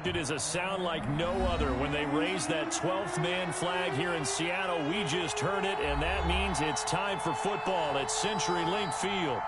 It is a sound like no other when they raise that 12th man flag here in Seattle. We just heard it, and that means it's time for football at CenturyLink Field.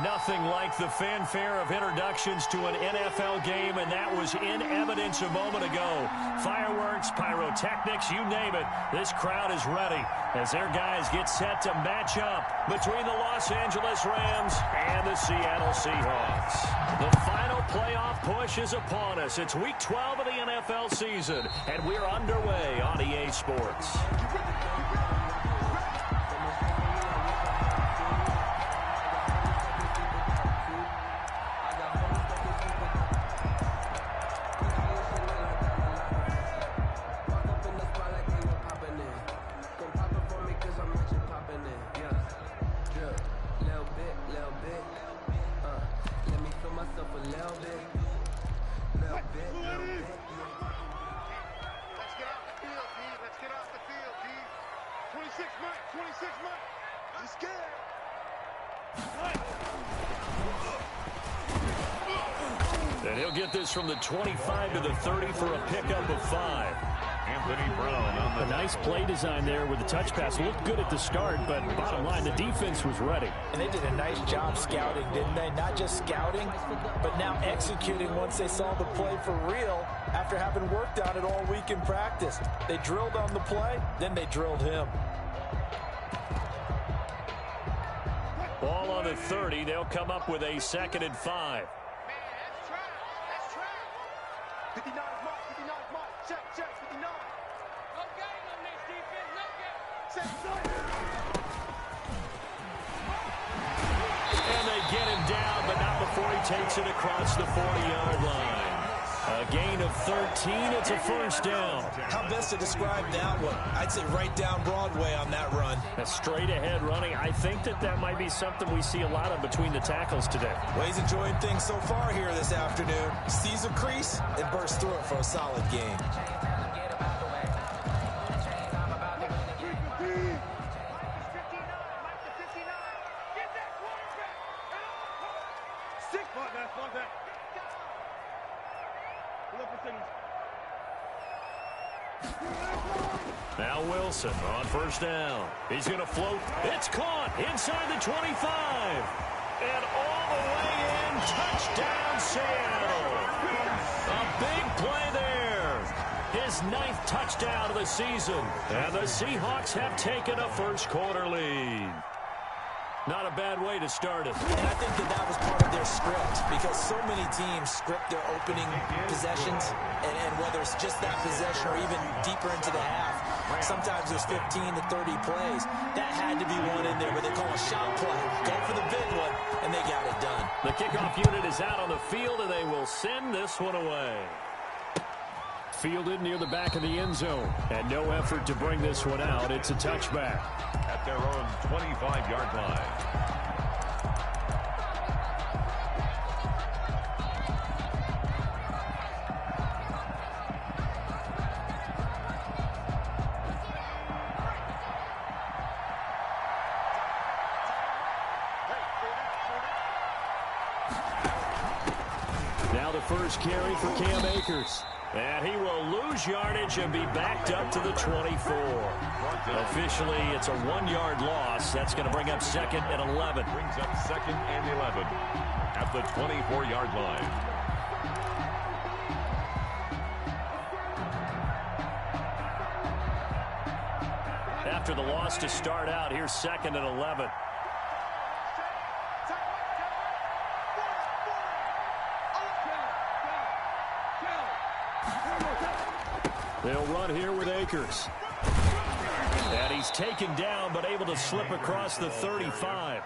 Nothing like the fanfare of introductions to an NFL game, and that was in evidence a moment ago. Fireworks, pyrotechnics, you name it. This crowd is ready as their guys get set to match up between the Los Angeles Rams and the Seattle Seahawks. The final playoff push is upon us. It's Week 12 of the NFL season, and we're underway on EA Sports. And he'll get this from the 25 to the 30 for a pickup of 5. Anthony Brown on the... A nice play design there with the touch pass. Looked good at the start, but bottom line, the defense was ready. And they did a nice job scouting, didn't they? Not just scouting, but now executing once they saw the play for real after having worked on it all week in practice. They drilled on the play, then they drilled him. Ball on the 30. They'll come up with a 2nd and 5. 59 mark, 59 mark, check, 59. No game on this defense, no game. And they get him down, but not before he takes it across the 40-yard line. A gain of 13, it's a first down. How best to describe that one? I'd say right down Broadway on that run. A straight-ahead running. I think that might be something we see a lot of between the tackles today. Well, he's enjoying things so far here this afternoon. Sees a crease and bursts through it for a solid gain. Now Wilson on first down. He's going to float. It's caught inside the 25. And all the way in. Touchdown, Seattle. A big play there. His 9th touchdown of the season. And the Seahawks have taken a first-quarter lead. Not a bad way to start it. And I think that was part of their script, because so many teams script their opening possessions, and whether it's just that possession or even deeper into the half, sometimes there's 15 to 30 plays. That had to be one in there, but they call a shot play. Go for the big one, and they got it done. The kickoff unit is out on the field, and they will send this one away. Fielded near the back of the end zone, and no effort to bring this one out. It's a touchback. At their own 25-yard line. Now the first carry for Cam Akers. And he will lose yardage and be backed up to the 24. Officially, it's a 1-yard loss. That's going to bring up 2nd and 11. Brings up 2nd and 11 at the 24-yard line. After the loss to start out, here's 2nd and 11. They'll run here with Akers. And he's taken down, but able to slip across the 35.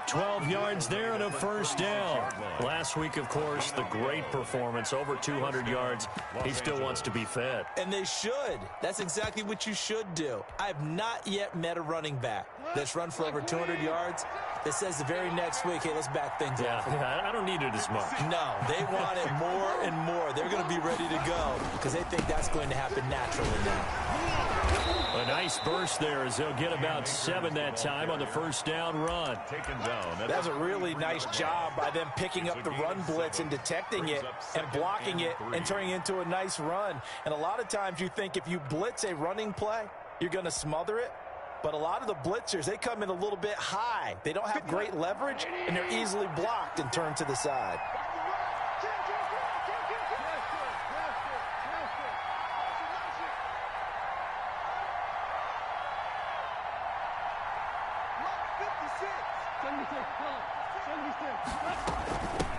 12 yards there and a first down. Last week, of course, the great performance, over 200 yards. He still wants to be fed. And they should. That's exactly what you should do. I have not yet met a running back that's run for over 200 yards that says the very next week, hey, let's back things up. Yeah, I don't need it as much. No, they want it more and more. They're going to be ready to go because they think that's going to happen naturally now. A nice burst there as they'll get about 7 that time on the first down run. That was a really nice job by them picking up the run blitz and detecting it and blocking it and turning it into a nice run. And a lot of times you think if you blitz a running play, you're going to smother it. But a lot of the blitzers, they come in a little bit high. They don't have great leverage, and they're easily blocked and turned to the side.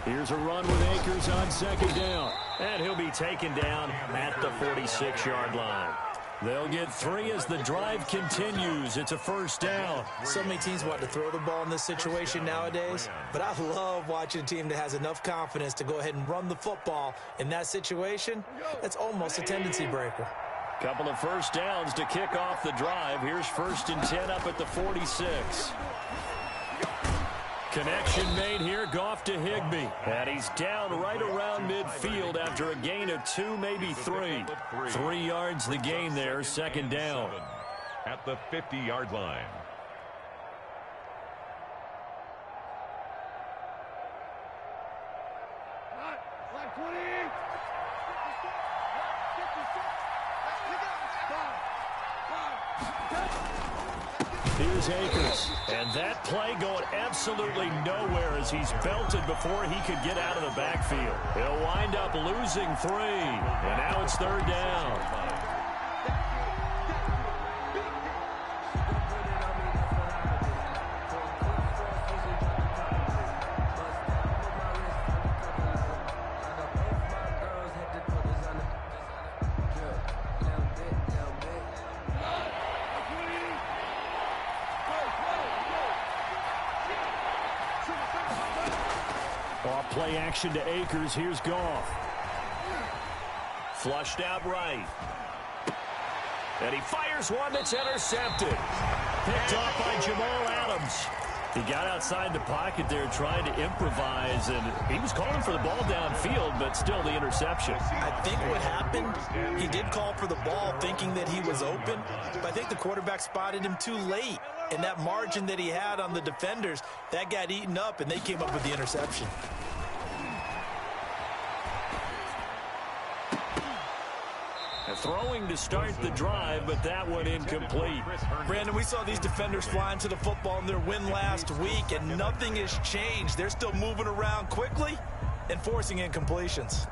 Here's a run with Akers on second down. And he'll be taken down at the 46-yard line. They'll get 3 as the drive continues. It's a first down. So many teams want to throw the ball in this situation nowadays, but I love watching a team that has enough confidence to go ahead and run the football in that situation. That's almost a tendency breaker. Couple of first downs to kick off the drive. Here's 1st and 10 up at the 46. Connection made here, Goff to Higbee. And he's down right around midfield after a gain of 2, maybe 3. 3 yards the gain there, second down. At the 50-yard line. Here's Akers. And that play going absolutely nowhere as he's belted before he could get out of the backfield. He'll wind up losing 3. And now it's third down. Play action to Akers. Here's Goff. Flushed out right. And he fires one that's intercepted. Picked off by Jamal Adams. He got outside the pocket there trying to improvise, and he was calling for the ball downfield, but still the interception. I think what happened, he did call for the ball thinking that he was open, but I think the quarterback spotted him too late. And that margin that he had on the defenders, that got eaten up, and they came up with the interception. Throwing to start the drive, but that one incomplete. Brandon, we saw these defenders flying to the football in their win last week, and nothing has changed. They're still moving around quickly and forcing incompletions.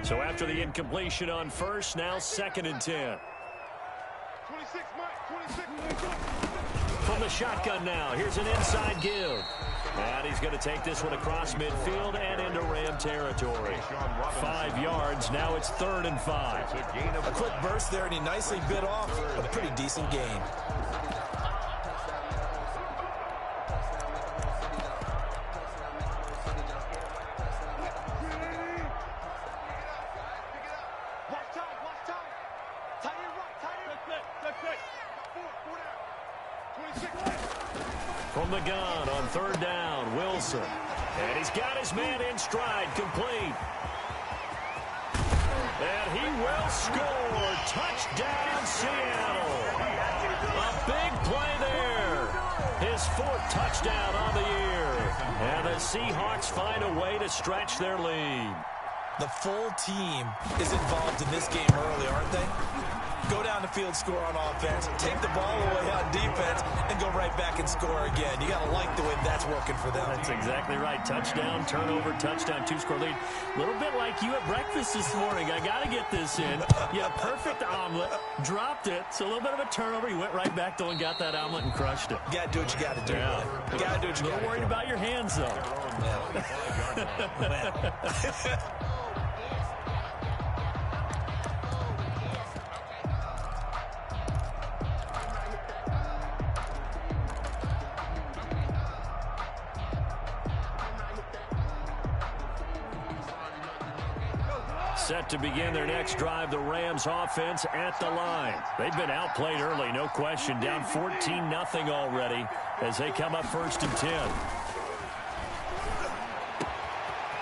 So after the incompletion on first, now 2nd and 10. 26, Mike, 26. From the shotgun now, here's an inside give. And he's going to take this one across midfield and into Ram territory. 5 yards, now it's 3rd and 5. A quick burst there, and he nicely bit off a pretty decent gain. From the gun on 3rd down, Wilson. And he's got his man in stride, complete. And he will score. Touchdown, Seattle. A big play there. His 4th touchdown on the year. And the Seahawks find a way to stretch their lead. The full team is involved in this game early, aren't they? Go down the field, score on offense, take the ball away on defense, and go right back and score again. You got to like the way that's working for them. That's exactly right. Touchdown, turnover, touchdown, 2-score lead. A little bit like you at breakfast this morning. I got to get this in. You had a perfect omelet, dropped it. So a little bit of a turnover. You went right back, though, and got that omelet and crushed it. You got to do what you got to do. Yeah. You got to do what you got to do. A little worried about your hands, though. Yeah. set to begin their next drive. The Rams offense at the line. They've been outplayed early, no question. Down 14-0 already as they come up 1st and 10.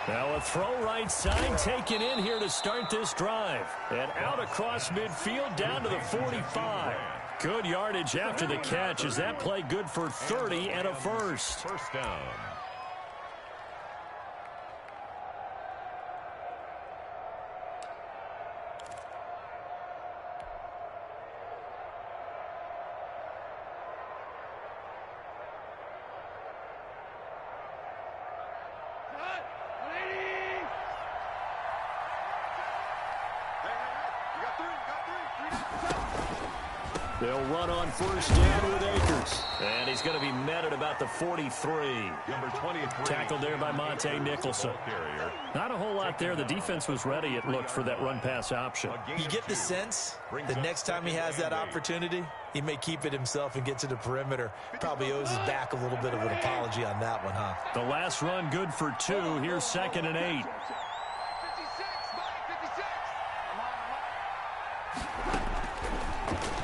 Now a throw right side taken in here to start this drive. And out across midfield down to the 45. Good yardage after the catch. Is that play good for 30 and a first? First down. They'll run on first down with Akers. And he's going to be met at about the 43. Number 23. Tackled there by Monte Nicholson. Not a whole lot there. The defense was ready, it looked, for that run-pass option. You get the sense the next time he has that opportunity, he may keep it himself and get to the perimeter. Probably owes his back a little bit of an apology on that one, huh? The last run good for 2. Here's 2nd and 8.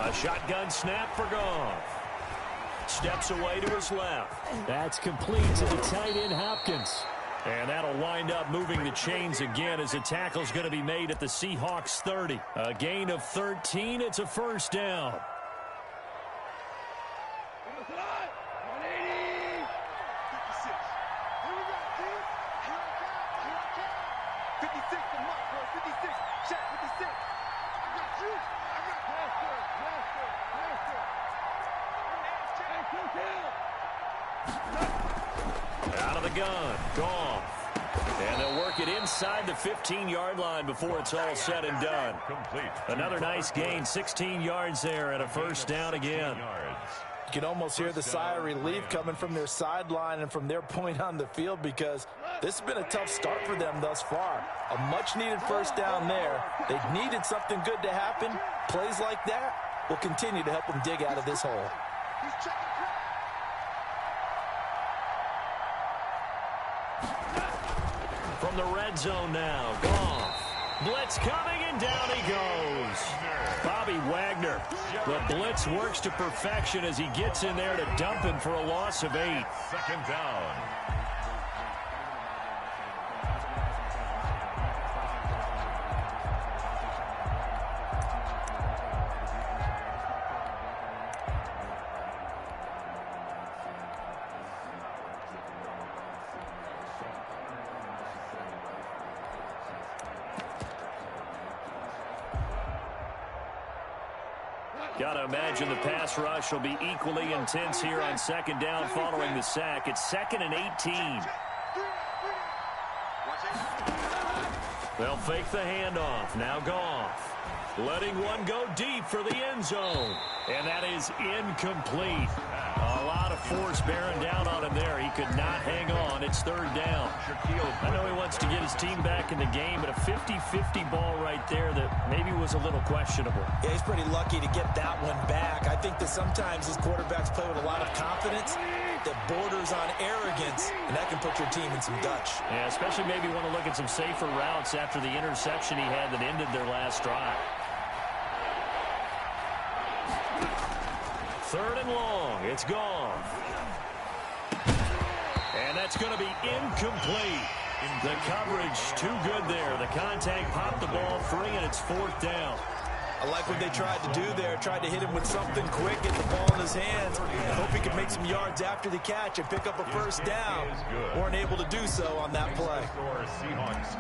A shotgun snap for Goff. Steps away to his left. That's complete to the tight end Hopkins. And that'll wind up moving the chains again as the tackle's going to be made at the Seahawks 30. A gain of 13. It's a first down. Out of the gun, Goff. And they'll work it inside the 15-yard line before it's all said and done. Complete. Another nice gain, 16 yards there and a first down again. You can almost hear the sigh of relief coming from their sideline and from their point on the field because this has been a tough start for them thus far. A much-needed first down there. They needed something good to happen. Plays like that will continue to help them dig out of this hole. From the red zone now, Goff. Blitz coming, and down he goes. Bobby Wagner. The blitz works to perfection as he gets in there to dump him for a loss of 8. Second down. Got to imagine the pass rush will be equally intense here on second down following the sack. It's 2nd and 18. They'll fake the handoff. Now Goff. Letting one go deep for the end zone. And that is incomplete. A lot of force bearing down on him there. He could not hang on. It's 3rd down. I know he wants to get his team back in the game, but a 50-50 ball right there that maybe was a little questionable. Yeah, he's pretty lucky to get that one back. I think that sometimes his quarterbacks play with a lot of confidence that borders on arrogance, and that can put your team in some Dutch. Yeah, especially maybe want to look at some safer routes after the interception he had that ended their last drive. 3rd and long. It's Goff. And that's going to be incomplete. The coverage too good there. The contact popped the ball free, and it's 4th down. I like what they tried to do there. Tried to hit him with something quick, get the ball in his hands, and hope he could make some yards after the catch and pick up a first down. Weren't able to do so on that play.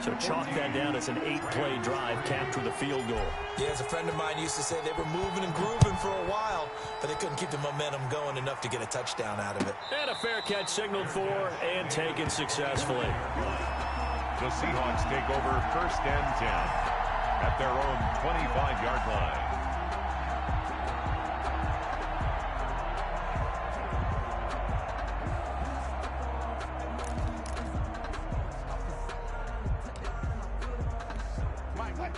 So chalk that down as an 8-play drive capped with a field goal. Yeah, as a friend of mine used to say, they were moving and grooving for a while, but they couldn't keep the momentum going enough to get a touchdown out of it. And a fair catch signaled for and taken successfully. The Seahawks take over 1st and 10 at their own 25-yard line.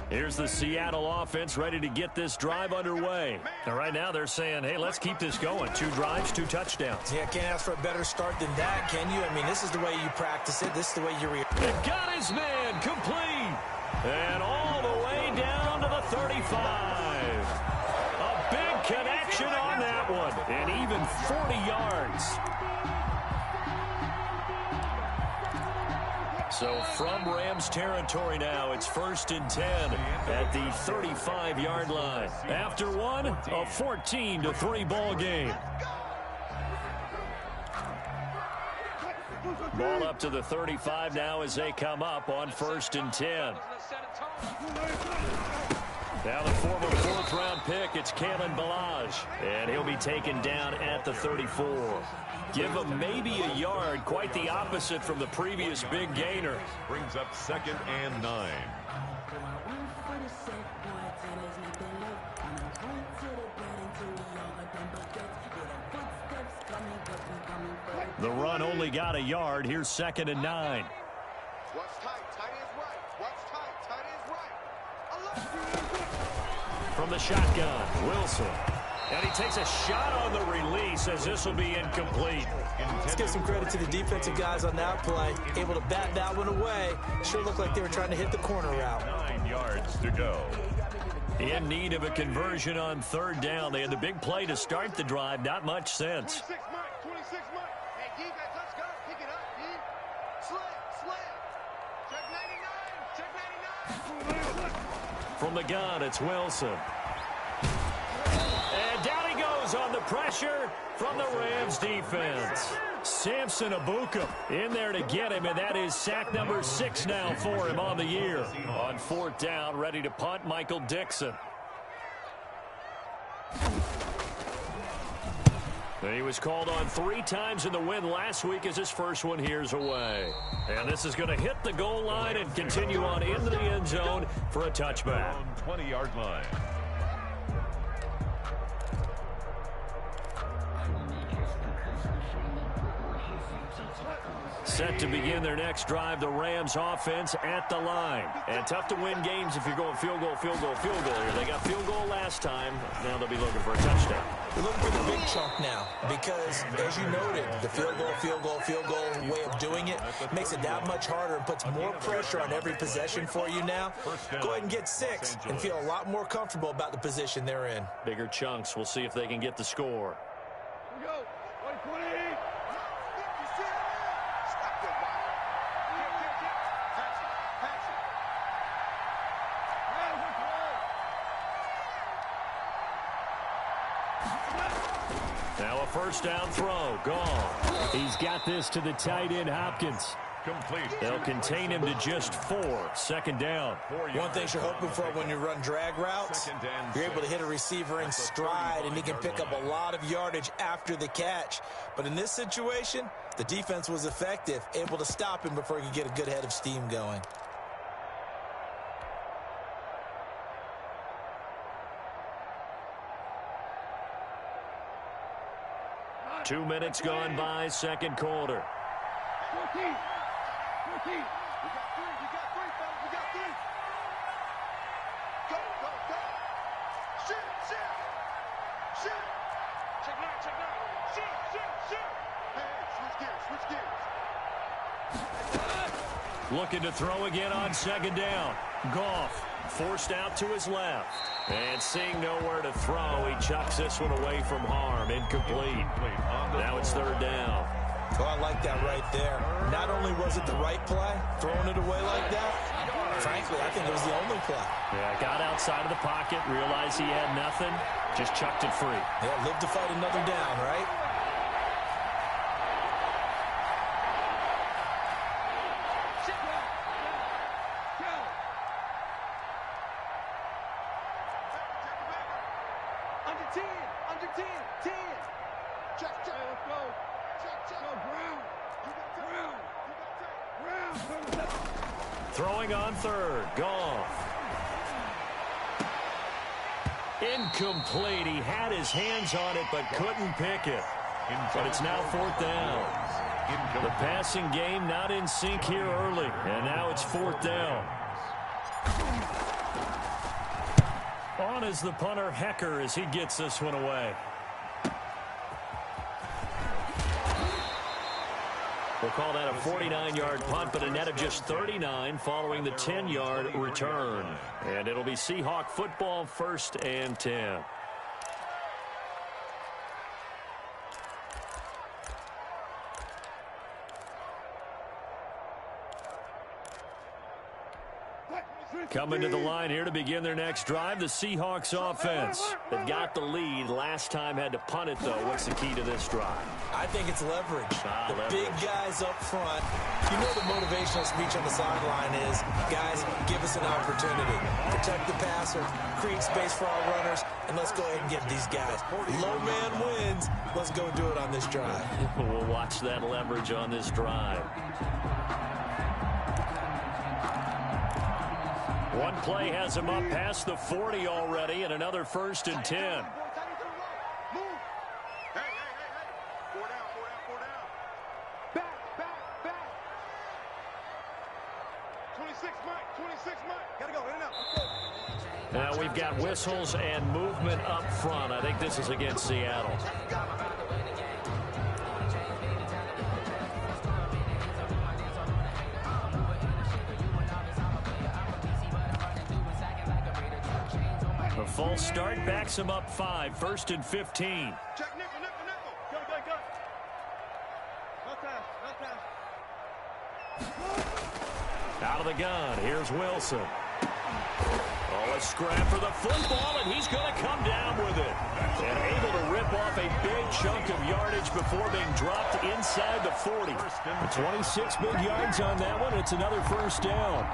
Here's the Seattle offense ready to get this drive underway. And right now they're saying, hey, let's keep this going. 2 drives, 2 touchdowns. Yeah, can't ask for a better start than that, can you? I mean, this is the way you practice it. This is the way you react. They've got his man complete. And all A big connection on that one, and even 40 yards. So from Rams territory now, it's 1st and 10 at the 35-yard line. After one, a 14-3 ball game. Ball up to the 35 now as they come up on 1st and 10. Now the former 4th-round pick, it's Kalen Ballage, and he'll be taken down at the 34. Give him maybe a yard, quite the opposite from the previous big gainer. Brings up 2nd and 9. The run only got a yard. Here's 2nd and 9. What's tight? Tight is right. What's tight? Tight is right. From the shotgun, Wilson. And he takes a shot on the release as this will be incomplete. Let's give some credit to the defensive guys on that play. Able to bat that one away. Sure looked like they were trying to hit the corner route. 9 yards to go. In need of a conversion on 3rd down. They had the big play to start the drive. Not much sense. 26 Mike. 26 Mike. Hey, defense, let's go. Pick it up, D. Slip. Check 99. Check 99. From the gun, it's Wilson. And down he goes on the pressure from the Rams defense. Samson Abuka in there to get him, and that is sack number 6 now for him on the year. On 4th down, ready to punt, Michael Dixon. He was called on 3 times in the win last week as his first one here's away. And this is going to hit the goal line and continue on into the end zone for a touchback. 20-yard line. Set to begin their next drive, the Rams offense at the line. And tough to win games if you're going field goal, field goal, field goal here. They got field goal last time. Now they'll be looking for a touchdown. They're looking for the big chunk now because, as you noted, the field goal way of doing it makes it that much harder and puts more pressure on every possession for you now. Go ahead and get 6 and feel a lot more comfortable about the position they're in. Bigger chunks. We'll see if they can get the score. Here we go. 20. Now a 1st down throw. Gone. He's got this to the tight end, Hopkins. Complete. They'll contain him to just 4. 2nd down. One thing you're hoping for when you run drag routes, you're able to hit a receiver in stride, and he can pick up a lot of yardage after the catch. But in this situation, the defense was effective, able to stop him before he could get a good head of steam going. Two minutes gone by, 2nd quarter. 14. We got 3. We got 3, fellas. We got 3. Go. Shoot. Check 9. Shoot. Hey, switch gears. Looking to throw again on 2nd down. Goff forced out to his left. And seeing nowhere to throw, he chucks this one away from harm. Incomplete. Now it's 3rd down. Oh, I like that right there. Not only was it the right play, throwing it away like that, frankly, I think it was the only play. Yeah, got outside of the pocket, realized he had nothing, just chucked it free. Yeah, live to fight another down, right? Under 10. Check. Let's go. Check. Brown. Throwing on 3rd. Goff. Incomplete. He had his hands on it but couldn't pick it. But it's now 4th down. The passing game not in sync here early. And now it's 4th down. On is the punter, Hecker, as he gets this one away. We'll call that a 49-yard punt, but a net of just 39 following the 10-yard return. And it'll be Seahawk football, 1st and 10. Coming to the line here to begin their next drive, the Seahawks offense. They've got the lead. Last time had to punt it, though. What's the key to this drive? I think it's leverage. Leverage. Big guys up front. You know the motivational speech on the sideline is, guys, give us an opportunity. Protect the passer, create space for our runners, and let's go ahead and get these guys. Low man wins. Let's go do it on this drive. We'll watch that leverage on this drive. One play has him up past the 40 already, and another 1st and 10. Move. Hey. 4 down. Back. 26, Mike. Gotta go, in and out. Let's go. Now we've got whistles and movement up front. I think this is against Seattle. A full start backs him up 5, 1st and 15. Check nickel. Go. No time. Out of the gun, here's Wilson. Oh, a scrap for the football, and he's going to come down with it. And able to rip off a big chunk of yardage before being dropped inside the 40. 26 big yards on that one. It's another 1st down.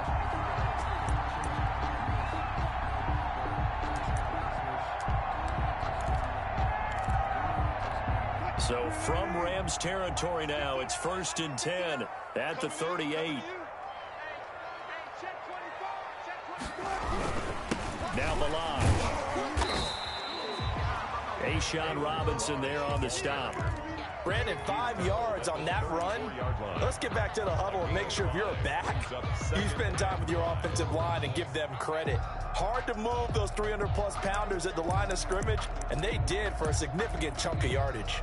So from Rams territory now, it's 1st and 10 at the 38. Now Balaj. A'Shawn Robinson there on the stop. Brandon, 5 yards on that run. Let's get back to the huddle and make sure if you're a back, you spend time with your offensive line and give them credit. Hard to move those 300-plus pounders at the line of scrimmage, and they did for a significant chunk of yardage.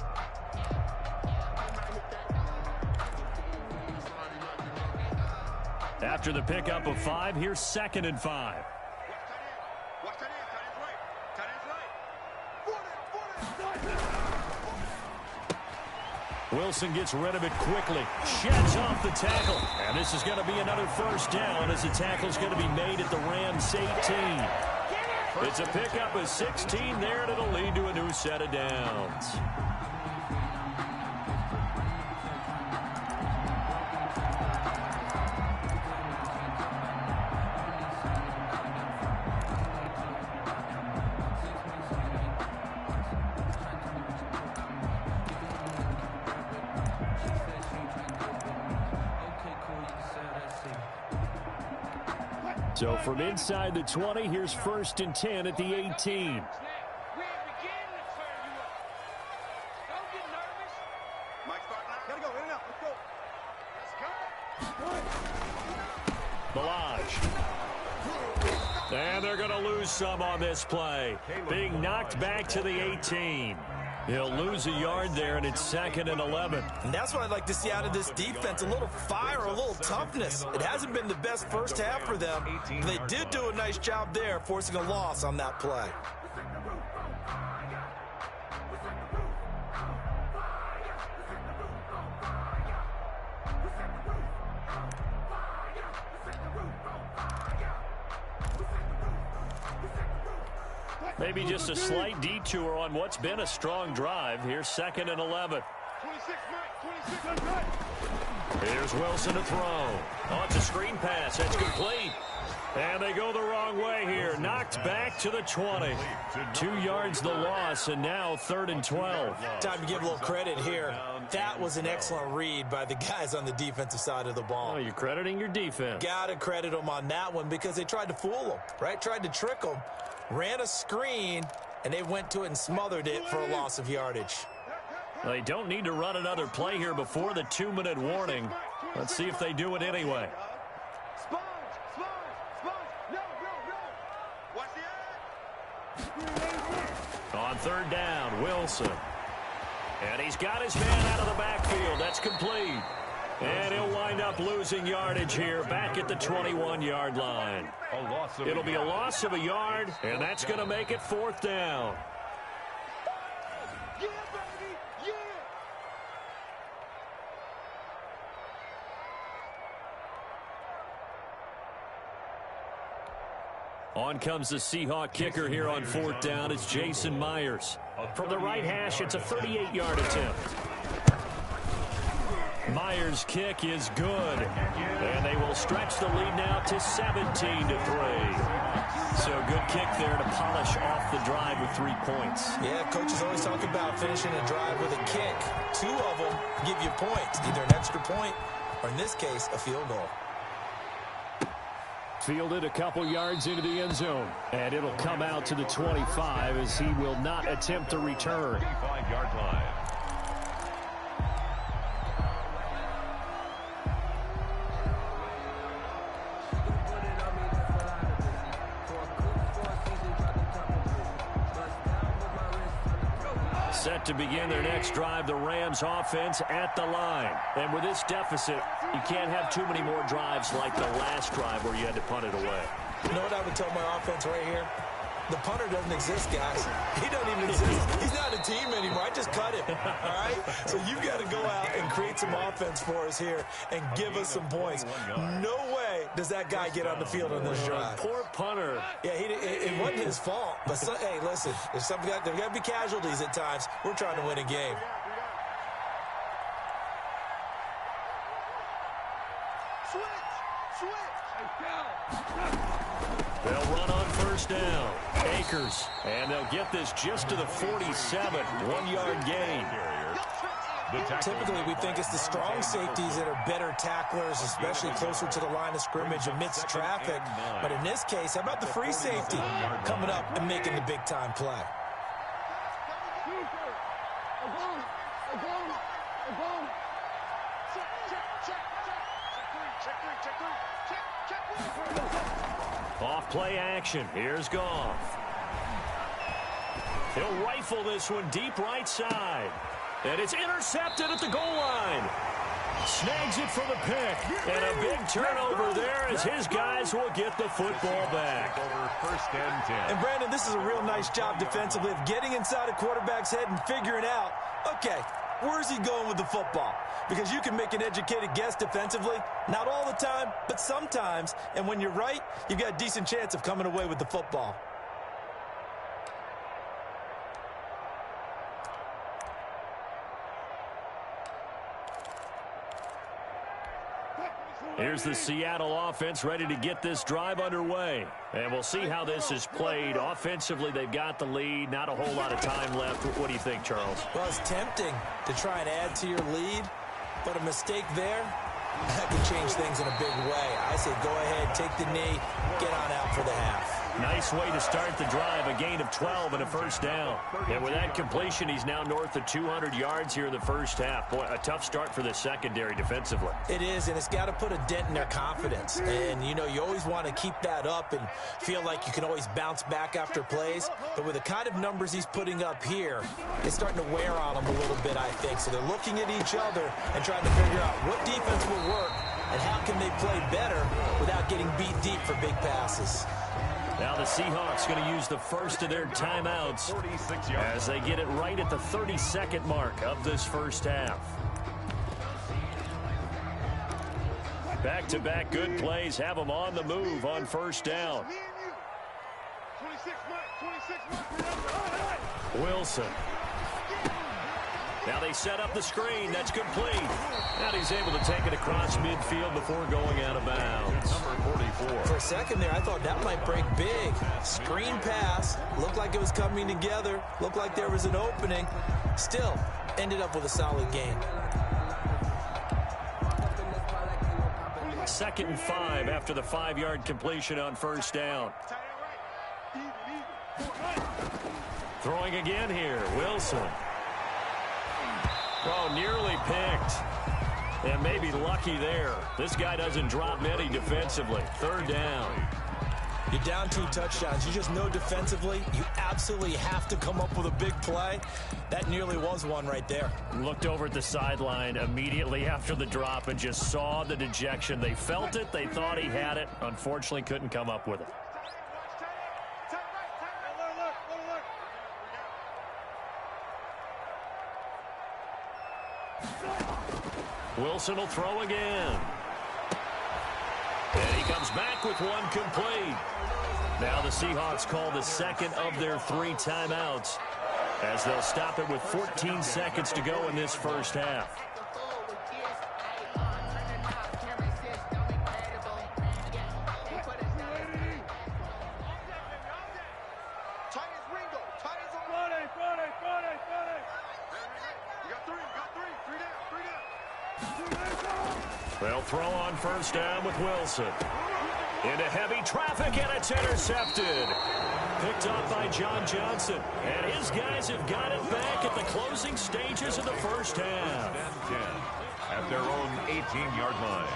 After the pickup of 5, here's 2nd and 5. Watch tight end's right. Wilson gets rid of it quickly. Sheds off the tackle. And this is going to be another 1st down as the tackle's going to be made at the Rams 18. It's a pickup of 16 there, and it'll lead to a new set of downs. So from inside the 20, here's 1st and 10 at the 18. Balaj. And they're going to lose some on this play. Being knocked back to the 18. He'll lose a yard there, and it's 2nd and 11. And that's what I'd like to see out of this defense, a little fire, a little toughness. It hasn't been the best first half for them. They did do a nice job there, forcing a loss on that play. Maybe just a slight detour on what's been a strong drive. Here's 2nd and 11. 26, Mike. Here's Wilson to throw. Oh, it's a screen pass. That's complete. And they go the wrong way here. Knocked back to the 20. 2 yards the loss, and now 3rd and 12. Time to give a little credit here. That was an excellent read by the guys on the defensive side of the ball. Oh, you're crediting your defense. Got to credit them on that one because they tried to fool them, right? Tried to trick them. Ran a screen, and they went to it and smothered it for a loss of yardage. They don't need to run another play here before the 2-minute warning. Let's see if they do it anyway. Sponge. No. Watch the On 3rd down, Wilson. And he's got his man out of the backfield. That's complete. And he'll wind up losing yardage here back at the 21-yard line. It'll be a loss of a yard, and that's going to make it 4th down. Yeah, baby, yeah. On comes the Seahawk kicker here on 4th down. It's Jason Myers. From the right hash, it's a 38-yard attempt. Myers' kick is good. And they will stretch the lead now to 17-3. So good kick there to polish off the drive with 3 points. Yeah, coaches always talk about finishing a drive with a kick. 2 of them give you points, either an extra point or, in this case, a field goal. Fielded a couple yards into the end zone. And it'll come out to the 25 as he will not attempt to return. 25-yard line. Set to begin their next drive, the Rams offense at the line. And with this deficit, you can't have too many more drives like the last drive where you had to punt it away. You know what I would tell my offense right here? The punter doesn't exist, guys. He doesn't even exist. He's not a team anymore. I just cut him, all right? So you've got to go out and create some offense for us here and give us some points. No way does that guy get on the field on this drive. Poor punter. Yeah, it wasn't his fault. But, hey, listen, there's got to be casualties at times. We're trying to win a game. They'll run on 1st down. Akers. And they'll get this just to the 47. 1-yard gain. Typically, we think it's the strong safeties that are better tacklers, especially closer to the line of scrimmage amidst traffic. But in this case, how about the free safety coming up and making the big-time play? Off play action. Here's Goff. He'll rifle this one deep right side. And it's intercepted at the goal line. Snags it for the pick. And a big turnover there as his guys will get the football back. Over 1st and 10. And, Brandon, this is a real nice job defensively of getting inside a quarterback's head and figuring out, okay, where's he going with the football? Because you can make an educated guess defensively. Not all the time, but sometimes. And when you're right, you've got a decent chance of coming away with the football. Here's the Seattle offense ready to get this drive underway. And we'll see how this is played. Offensively, they've got the lead. Not a whole lot of time left. What do you think, Charles? Well, it's tempting to try and add to your lead, but a mistake there, that can change things in a big way. I say go ahead, take the knee, get on out for the half. Nice way to start the drive, a gain of 12 and a 1st down. And with that completion, he's now north of 200 yards here in the 1st half. Boy, a tough start for the secondary defensively. It is, and it's got to put a dent in their confidence. And, you know, you always want to keep that up and feel like you can always bounce back after plays. But with the kind of numbers he's putting up here, it's starting to wear on them a little bit, I think. So they're looking at each other and trying to figure out what defense will work and how can they play better without getting beat deep for big passes. Now the Seahawks going to use the first of their timeouts as they get it right at the 32nd mark of this 1st half. Back-to-back good plays have them on the move on 1st down. Wilson. Now they set up the screen. That's complete. And he's able to take it across midfield before going out of bounds. Number 44. For a second there, I thought that might break big. Screen pass. Looked like it was coming together. Looked like there was an opening. Still, ended up with a solid game. 2nd and 5 after the 5-yard completion on 1st down. Throwing again here. Wilson. Oh, nearly picked. And maybe lucky there. This guy doesn't drop many defensively. 3rd down. You're down 2 touchdowns. You just know defensively you absolutely have to come up with a big play. That nearly was one right there. Looked over at the sideline immediately after the drop and just saw the dejection. They felt it. They thought he had it. Unfortunately, couldn't come up with it. Wilson will throw again. And he comes back with one complete. Now the Seahawks call the second of their 3 timeouts as they'll stop it with 14 seconds to go in this first half. They'll throw on first down with Wilson. Into heavy traffic, and it's intercepted. Picked up by John Johnson. And his guys have got it back at the closing stages of the first half. 10 at their own 18-yard line.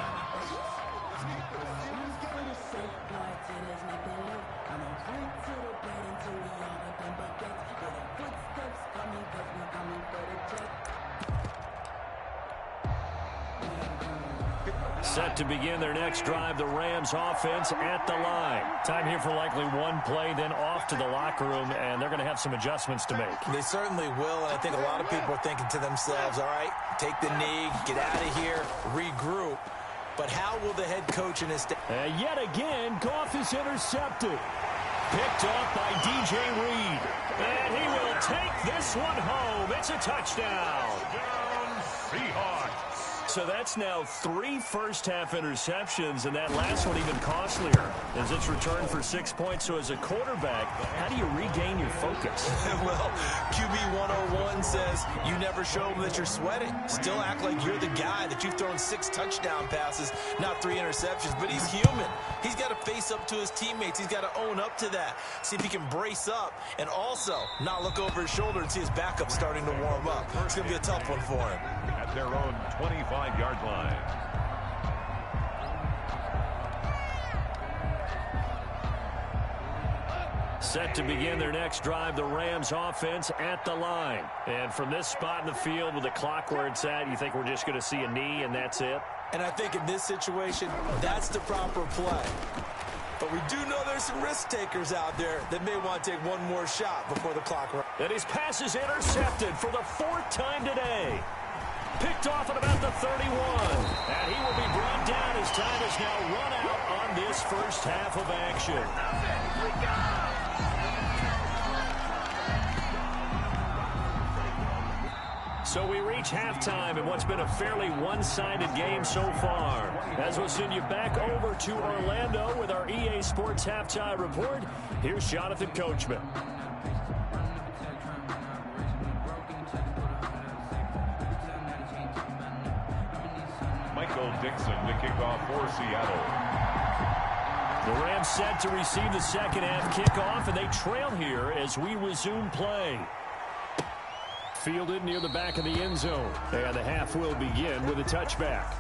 Set to begin their next drive, the Rams offense at the line. Time here for likely one play, then off to the locker room, and they're going to have some adjustments to make. They certainly will, and I think a lot of people are thinking to themselves, all right, take the knee, get out of here, regroup. But how will the head coach in his... Yet again, Goff is intercepted. Picked off by DJ Reed. And he will take this one home. It's a touchdown. Seahawks. So that's now 3 first-half interceptions, and that last one even costlier as it's returned for 6 points. So as a quarterback, how do you regain your focus? Well, QB 101 says you never show them that you're sweating. Still act like you're the guy, that you've thrown 6 touchdown passes, not 3 interceptions. But he's human. He's got to face up to his teammates. He's got to own up to that. See if he can brace up and also not look over his shoulder and see his backup starting to warm up. It's going to be a tough one for him. At their own 25-yard line. Set to begin their next drive, the Rams offense at the line. And from this spot in the field with the clock where it's at, you think we're just going to see a knee and that's it? And I think in this situation, that's the proper play. But we do know there's some risk takers out there that may want to take one more shot before the clock runs. And his pass is intercepted for the 4th time today. Picked off at about the 31. And he will be brought down as time has now run out on this first half of action. So we reach halftime in what's been a fairly one-sided game so far. As we'll send you back over to Orlando with our EA Sports Halftime Report, here's Jonathan Coachman. Michael Dixon to kick off for Seattle. The Rams set to receive the second half kickoff, and they trail here as we resume play. Fielded near the back of the end zone. And the half will begin with a touchback.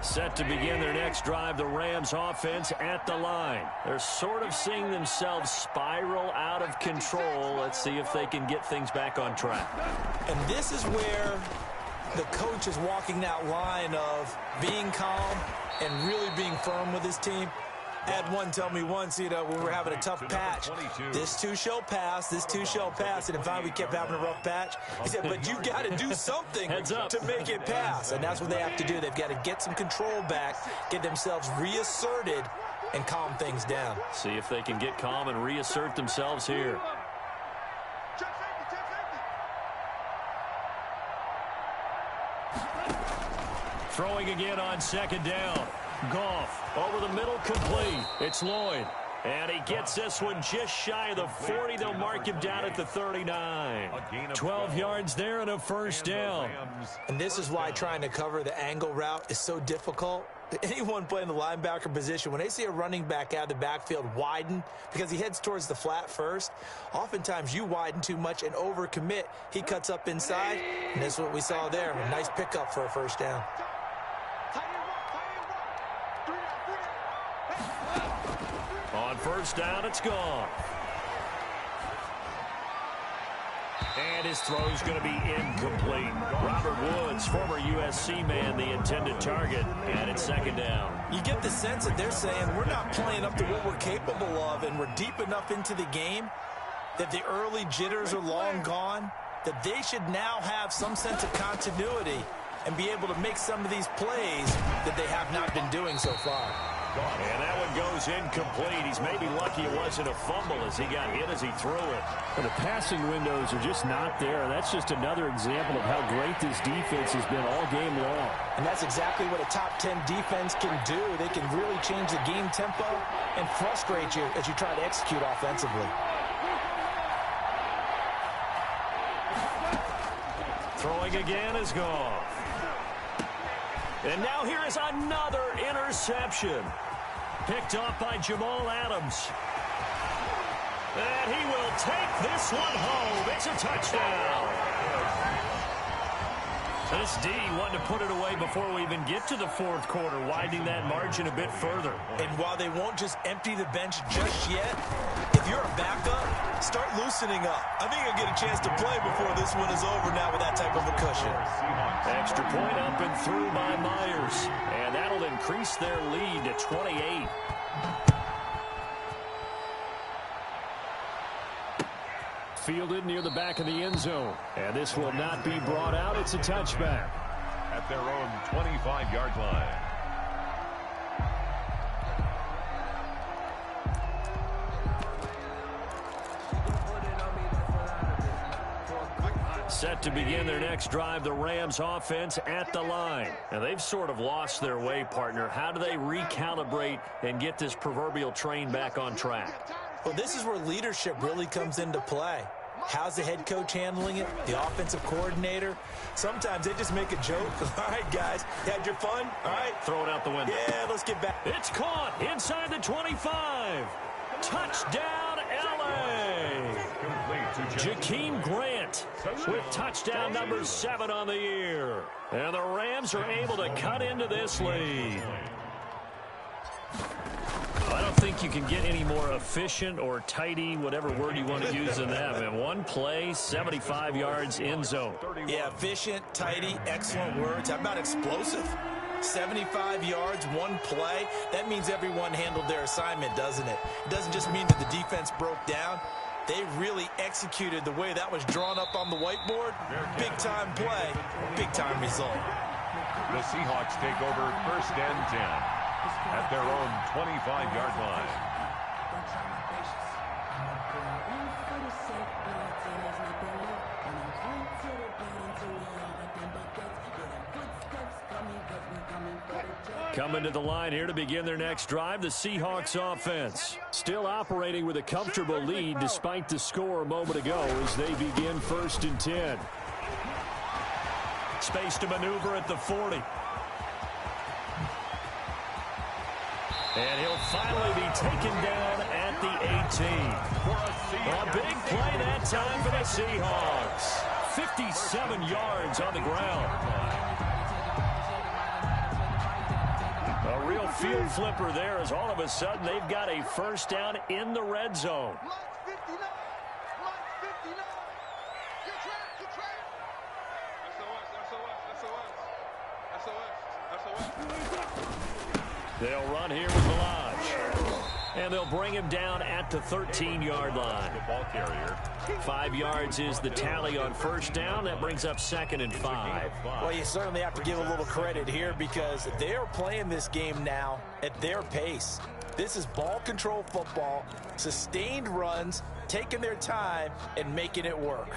Set to begin their next drive, the Rams offense at the line. They're sort of seeing themselves spiral out of control. Let's see if they can get things back on track. And this is where the coach is walking that line of being calm and really being firm with his team. Had one tell me once, when we were having a tough patch, this too shall pass, this too shall pass, and if finally we kept having a rough patch, he said, but you've got to do something to make it pass, and that's what they have to do. They've got to get some control back, get themselves reasserted, and calm things down. See if they can get calm and reassert themselves here. Throwing again on second down. Goff over the middle, complete. It's Lloyd. And he gets this one just shy of the 40. They'll mark him down at the 39. 12 yards there and a first down. And this is why trying to cover the angle route is so difficult. Anyone playing the linebacker position, when they see a running back out of the backfield widen because he heads towards the flat first, oftentimes you widen too much and overcommit. He cuts up inside, and that's what we saw there. A nice pickup for a first down. On first down, it's gone. And his throw's going to be incomplete. Robert Woods, former USC man, the intended target, and it's second down. You get the sense that they're saying we're not playing up to what we're capable of, and we're deep enough into the game that the early jitters are long gone, that they should now have some sense of continuity and be able to make some of these plays that they have not been doing so far. And that one goes incomplete. He's maybe lucky it wasn't a fumble as he got hit as he threw it. But the passing windows are just not there. That's just another example of how great this defense has been all game long. And that's exactly what a top 10 defense can do. They can really change the game tempo and frustrate you as you try to execute offensively. Throwing again is gone. And now here is another interception. Picked off by Jamal Adams. And he will take this one home. It's a touchdown. This D wanted to put it away before we even get to the fourth quarter, widening that margin a bit further. And while they won't just empty the bench just yet, if you're a backup, start loosening up. I think you'll get a chance to play before this one is over now with that type of a cushion. Extra point up and through by Myers. And that'll increase their lead to 28. Fielded near the back of the end zone. And this will not be brought out. It's a touchback. At their own 25-yard line. Set to begin their next drive, the Rams offense at the line. And they've sort of lost their way, partner. How do they recalibrate and get this proverbial train back on track? Well, this is where leadership really comes into play. How's the head coach handling it? The offensive coordinator? Sometimes they just make a joke. All right, guys, you had your fun? All right. Throw it out the window. Yeah, let's get back. It's caught inside the 25. Touchdown, L.A. Jakeem Grant with touchdown number 7 on the year. And the Rams are able to cut into this lead. I don't think you can get any more efficient or tidy, whatever word you want to use than that. Man, one play, 75 yards in zone. Yeah, efficient, tidy, excellent words. How about explosive? 75 yards, one play. That means everyone handled their assignment, doesn't it? It doesn't just mean that the defense broke down. They really executed the way that was drawn up on the whiteboard. Big-time play, big-time result. The Seahawks take over first and 10 at their own 25-yard line. Coming to the line here to begin their next drive, the Seahawks offense. Still operating with a comfortable lead despite the score a moment ago as they begin first and 10. Space to maneuver at the 40. And he'll finally be taken down at the 18. A big play that time for the Seahawks. 57 yards on the ground. A real field flipper there as all of a sudden they've got a first down in the red zone. They'll run here with Melage. And they'll bring him down at the 13-yard line. The ball carrier. 5 yards is the tally on first down. That brings up 2nd and 5. Well, you certainly have to give a little credit here because they are playing this game now at their pace. This is ball control football, sustained runs, taking their time and making it work.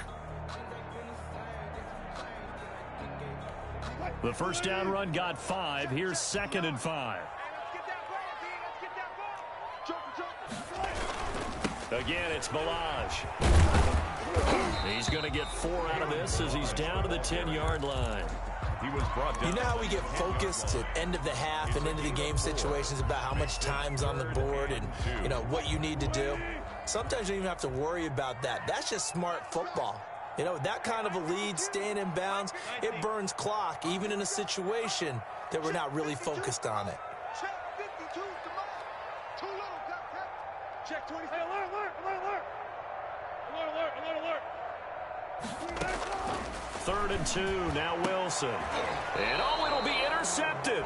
The first down run got 5. Here's 2nd and 5. Again, it's Balaj. He's going to get 4 out of this as he's down to the 10-yard line. He was brought down. You know how we get focused at end of the half and into the game situations about how much time's on the board and, you know, what you need to do? Sometimes you don't even have to worry about that. That's just smart football. You know, that kind of a lead, staying in bounds, it burns clock, even in a situation that we're not really focused on it. Check 52, come on. Too little, cut. Check 20. Hey, alert. 3rd and 2, now Wilson. And it'll be intercepted.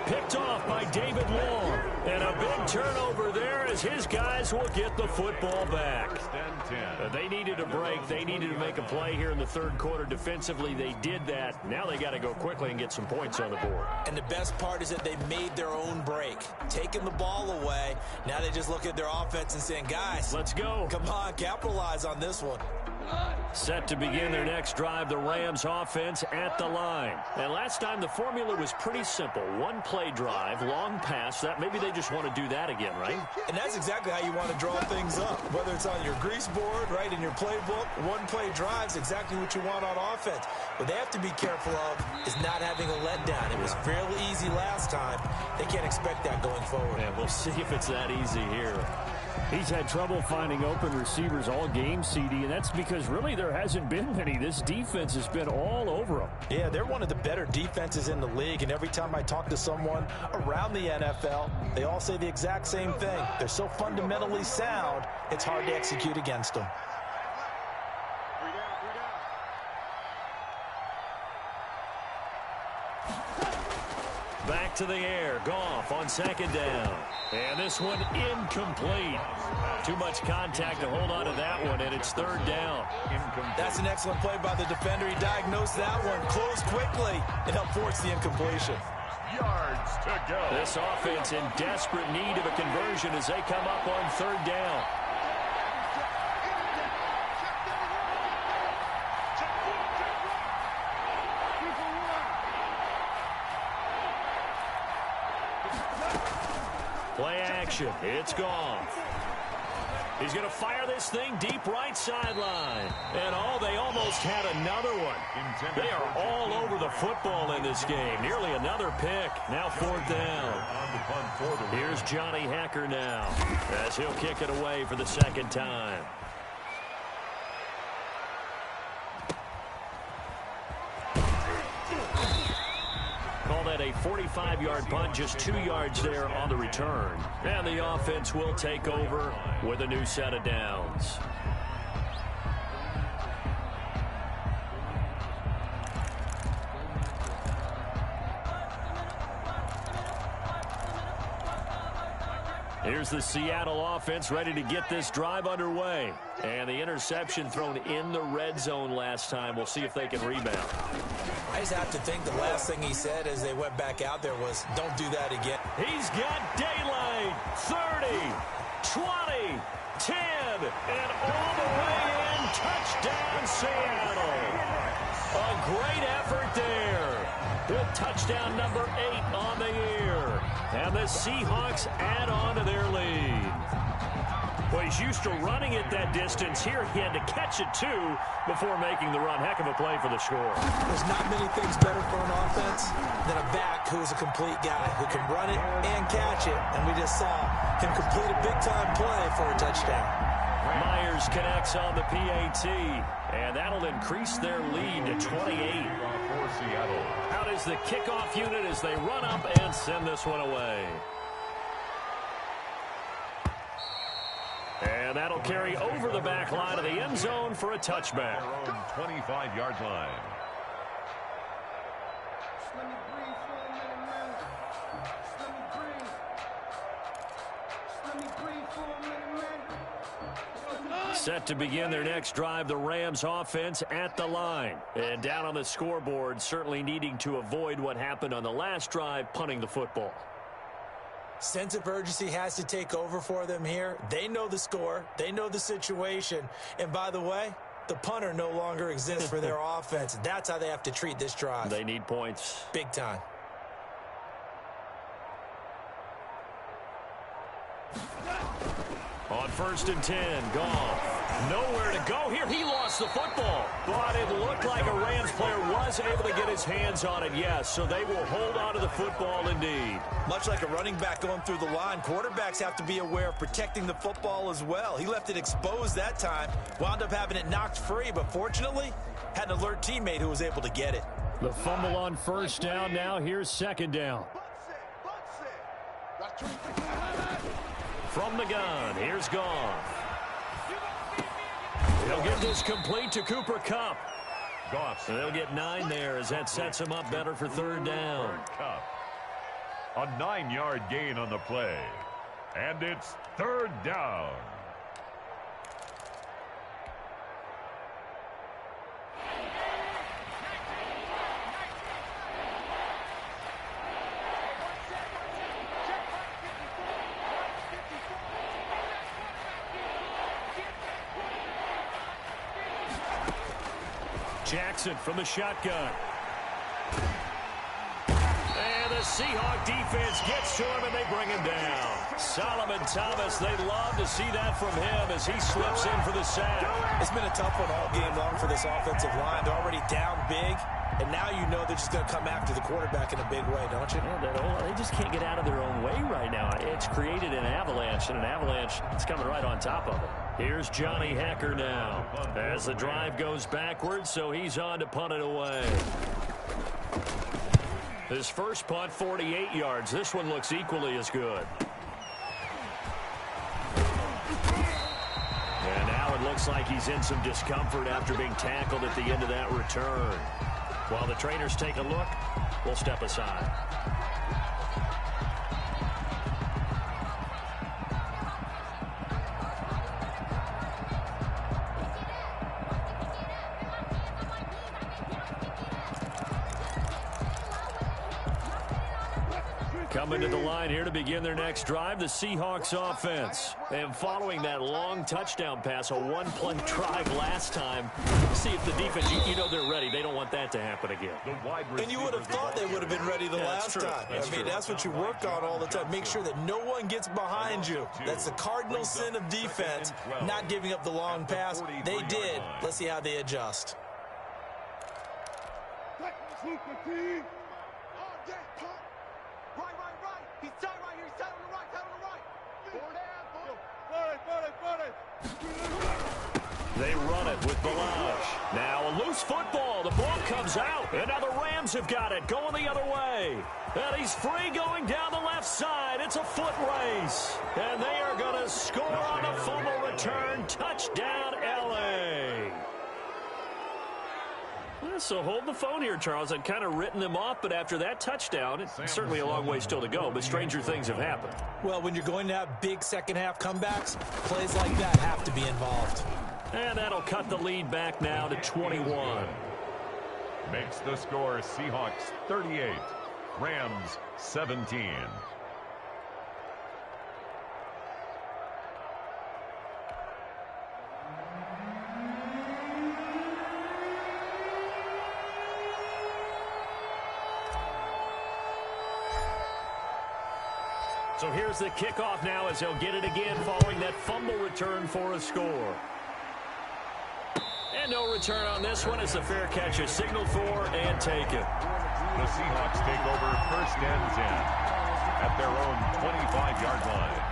Picked off by David Long. And a big turnover there as his guys will get the football back. They needed a break. They needed to make a play here in the 3rd quarter defensively. They did that. Now they got to go quickly and get some points on the board. And the best part is that they made their own break. Taking the ball away. Now they just look at their offense and saying, guys, let's go. Come on, capitalize on this one. Set to begin their next drive, the Rams offense at the line. And last time the formula was pretty simple. 1 play drive, long pass. That maybe they just want to do that again, right? And that's exactly how you want to draw things up. Whether it's on your grease board, right, in your playbook, 1 play drive's exactly what you want on offense. What they have to be careful of is not having a letdown. It was fairly easy last time. They can't expect that going forward. And we'll see if it's that easy here. He's had trouble finding open receivers all game, CD, and that's because really there hasn't been many. This defense has been all over them. Yeah, they're one of the better defenses in the league, and every time I talk to someone around the NFL, they all say the exact same thing. They're so fundamentally sound, it's hard to execute against them. Back to the air. Goff on 2nd down. And this one incomplete. Too much contact to hold on to that one, and it's 3rd down. That's an excellent play by the defender. He diagnosed that one, closed quickly, and helped force the incompletion. Yards to go. This offense in desperate need of a conversion as they come up on 3rd down. Play action. It's Goff. He's going to fire this thing deep right sideline. And they almost had another one. They are all over the football in this game. Nearly another pick. Now 4th down. Here's Johnny Hacker now as he'll kick it away for the 2nd time. Call that a 45-yard punt, just 2 yards there on the return. And the offense will take over with a new set of downs. Here's the Seattle offense ready to get this drive underway. And the interception thrown in the red zone last time. We'll see if they can rebound. I just have to think the last thing he said as they went back out there was, don't do that again. He's got daylight. 30, 20, 10, and all the way in. Touchdown, Seattle. A great effort there. With touchdown number 8 on the year. And the Seahawks add on to their lead. Well, he's used to running it that distance. Here he had to catch it, too, before making the run. Heck of a play for the score. There's not many things better for an offense than a back who is a complete guy who can run it and catch it. And we just saw him complete a big-time play for a touchdown. Myers connects on the PAT, and that'll increase their lead to 28. Out is the kickoff unit as they run up and send this one away. And that'll carry over the back line of the end zone for a touchback. 25-yard line. Set to begin their next drive, the Rams offense at the line. And down on the scoreboard, certainly needing to avoid what happened on the last drive, punting the football. Sense of urgency has to take over for them here. They know the score. They know the situation. And by the way, the punter no longer exists for their offense. That's how they have to treat this drive. They need points. Big time. On 1st and 10, Goff. Nowhere to go here. He lost the football. But it looked like a Rams player was able to get his hands on it, yes. So they will hold on to the football indeed. Much like a running back going through the line, quarterbacks have to be aware of protecting the football as well. He left it exposed that time, wound up having it knocked free, but fortunately had an alert teammate who was able to get it. The fumble on 1st down now. Here's 2nd down. From the gun, here's Goff. He'll get this complete to Cooper Kupp. Goff. They'll get 9 there as that sets him up better for 3rd down. A 9-yard gain on the play. And it's 3rd down. Jackson from the shotgun. And the Seahawks defense gets to him, and they bring him down. Solomon Thomas, they love to see that from him as he slips in for the sack. It's been a tough one all game long for this offensive line. They're already down big, and now you know they're just going to come after the quarterback in a big way, don't you? Yeah, they just can't get out of their own way right now. It's created an avalanche, and an avalanche is coming right on top of it. Here's Johnny Hacker now as the drive goes backwards, so he's on to punt it away. His first punt, 48 yards. This one looks equally as good. And now it looks like he's in some discomfort after being tackled at the end of that return. While the trainers take a look, we'll step aside. Coming to the line here to begin their next drive, the Seahawks offense. And following that long touchdown pass, a one-play drive last time, see if the defense, you know they're ready. They don't want that to happen again. And you would have thought they would have been ready the last time. That's what you work on all the time. Make sure that no one gets behind you. That's the cardinal sin of defense, not giving up the long pass. They did. Let's see how they adjust. He's tight right here. He's tight on the right. Tight on the right. They run it with Balaj. Now a loose football. The ball comes out. And now the Rams have got it. Going the other way. And he's free going down the left side. It's a foot race. And they are going to score on a fumble return. Touchdown, L.A. So hold the phone here, Charles. I'd kind of written them off, but after that touchdown, it's certainly a long way still to go, but stranger things have happened. Well, when you're going to have big second-half comebacks, plays like that have to be involved. And that'll cut the lead back now to 21. Makes the score Seahawks 38, Rams 17. So here's the kickoff now as he'll get it again following that fumble return for a score. And no return on this one as the fair catch is signaled for and taken. The Seahawks take over 1st and 10 at their own 25-yard line.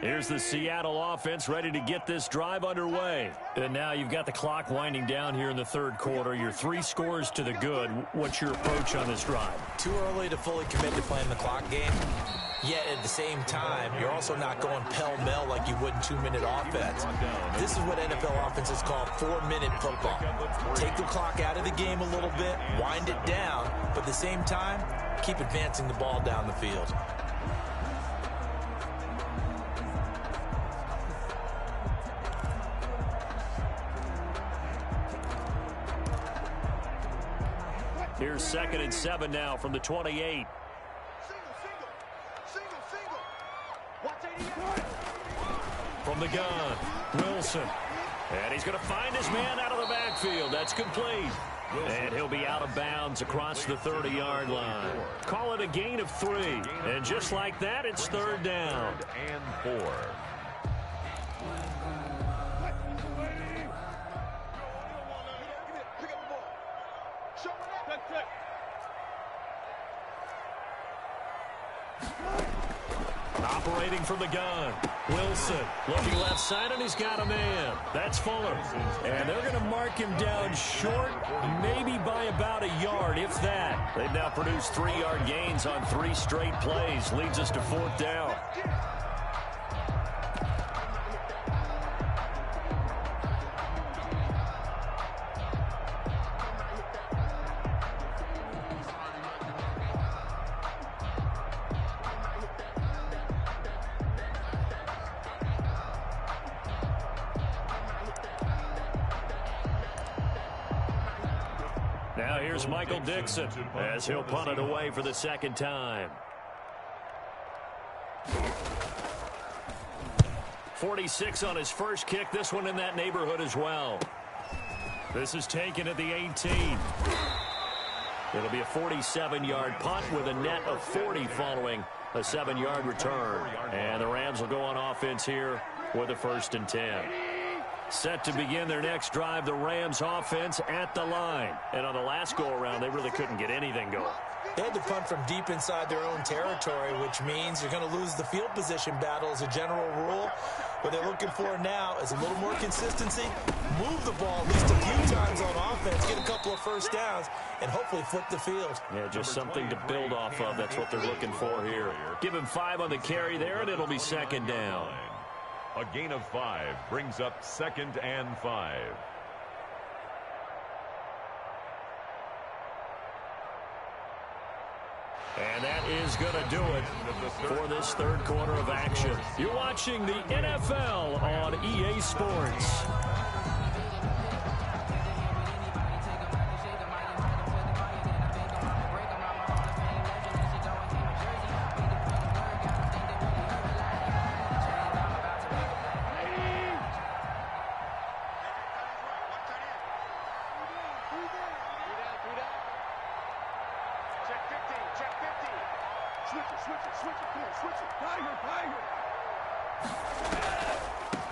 Here's the Seattle offense ready to get this drive underway. And now you've got the clock winding down here in the 3rd quarter. You're 3 scores to the good. What's your approach on this drive? Too early to fully commit to playing the clock game. Yet at the same time, you're also not going pell-mell like you would in 2-minute offense. This is what NFL offenses call 4-minute football. Take the clock out of the game a little bit, wind it down, but at the same time, keep advancing the ball down the field. Here's 2nd and 7 now from the 28. From the gun, Wilson. And he's going to find his man out of the backfield. That's complete. And he'll be out of bounds across the 30-yard line. Call it a gain of 3. And just like that, it's third down. And 4. Operating from the gun, Wilson looking left side, and he's got a man. That's Fuller. And they're going to mark him down short, maybe by about a yard, if that. They've now produced 3-yard gains on 3 straight plays. Leads us to fourth down. Now here's Michael Dixon as he'll punt it away for the second time. 46 on his first kick. This one in that neighborhood as well. This is taken at the 18. It'll be a 47-yard punt with a net of 40 following a 7-yard return. And the Rams will go on offense here with a 1st and 10. Set to begin their next drive, the Rams offense at the line. And on the last go-around, they really couldn't get anything going. They had to punt from deep inside their own territory, which means you're going to lose the field position battle as a general rule. What they're looking for now is a little more consistency, move the ball at least a few times on offense, get a couple of first downs, and hopefully flip the field. Yeah, just something to build off of. That's what they're looking for here. Give him 5 on the carry there, and it'll be second down. A gain of 5 brings up 2nd and 5. And that is going to do it for this third quarter of action. You're watching the NFL on EA Sports.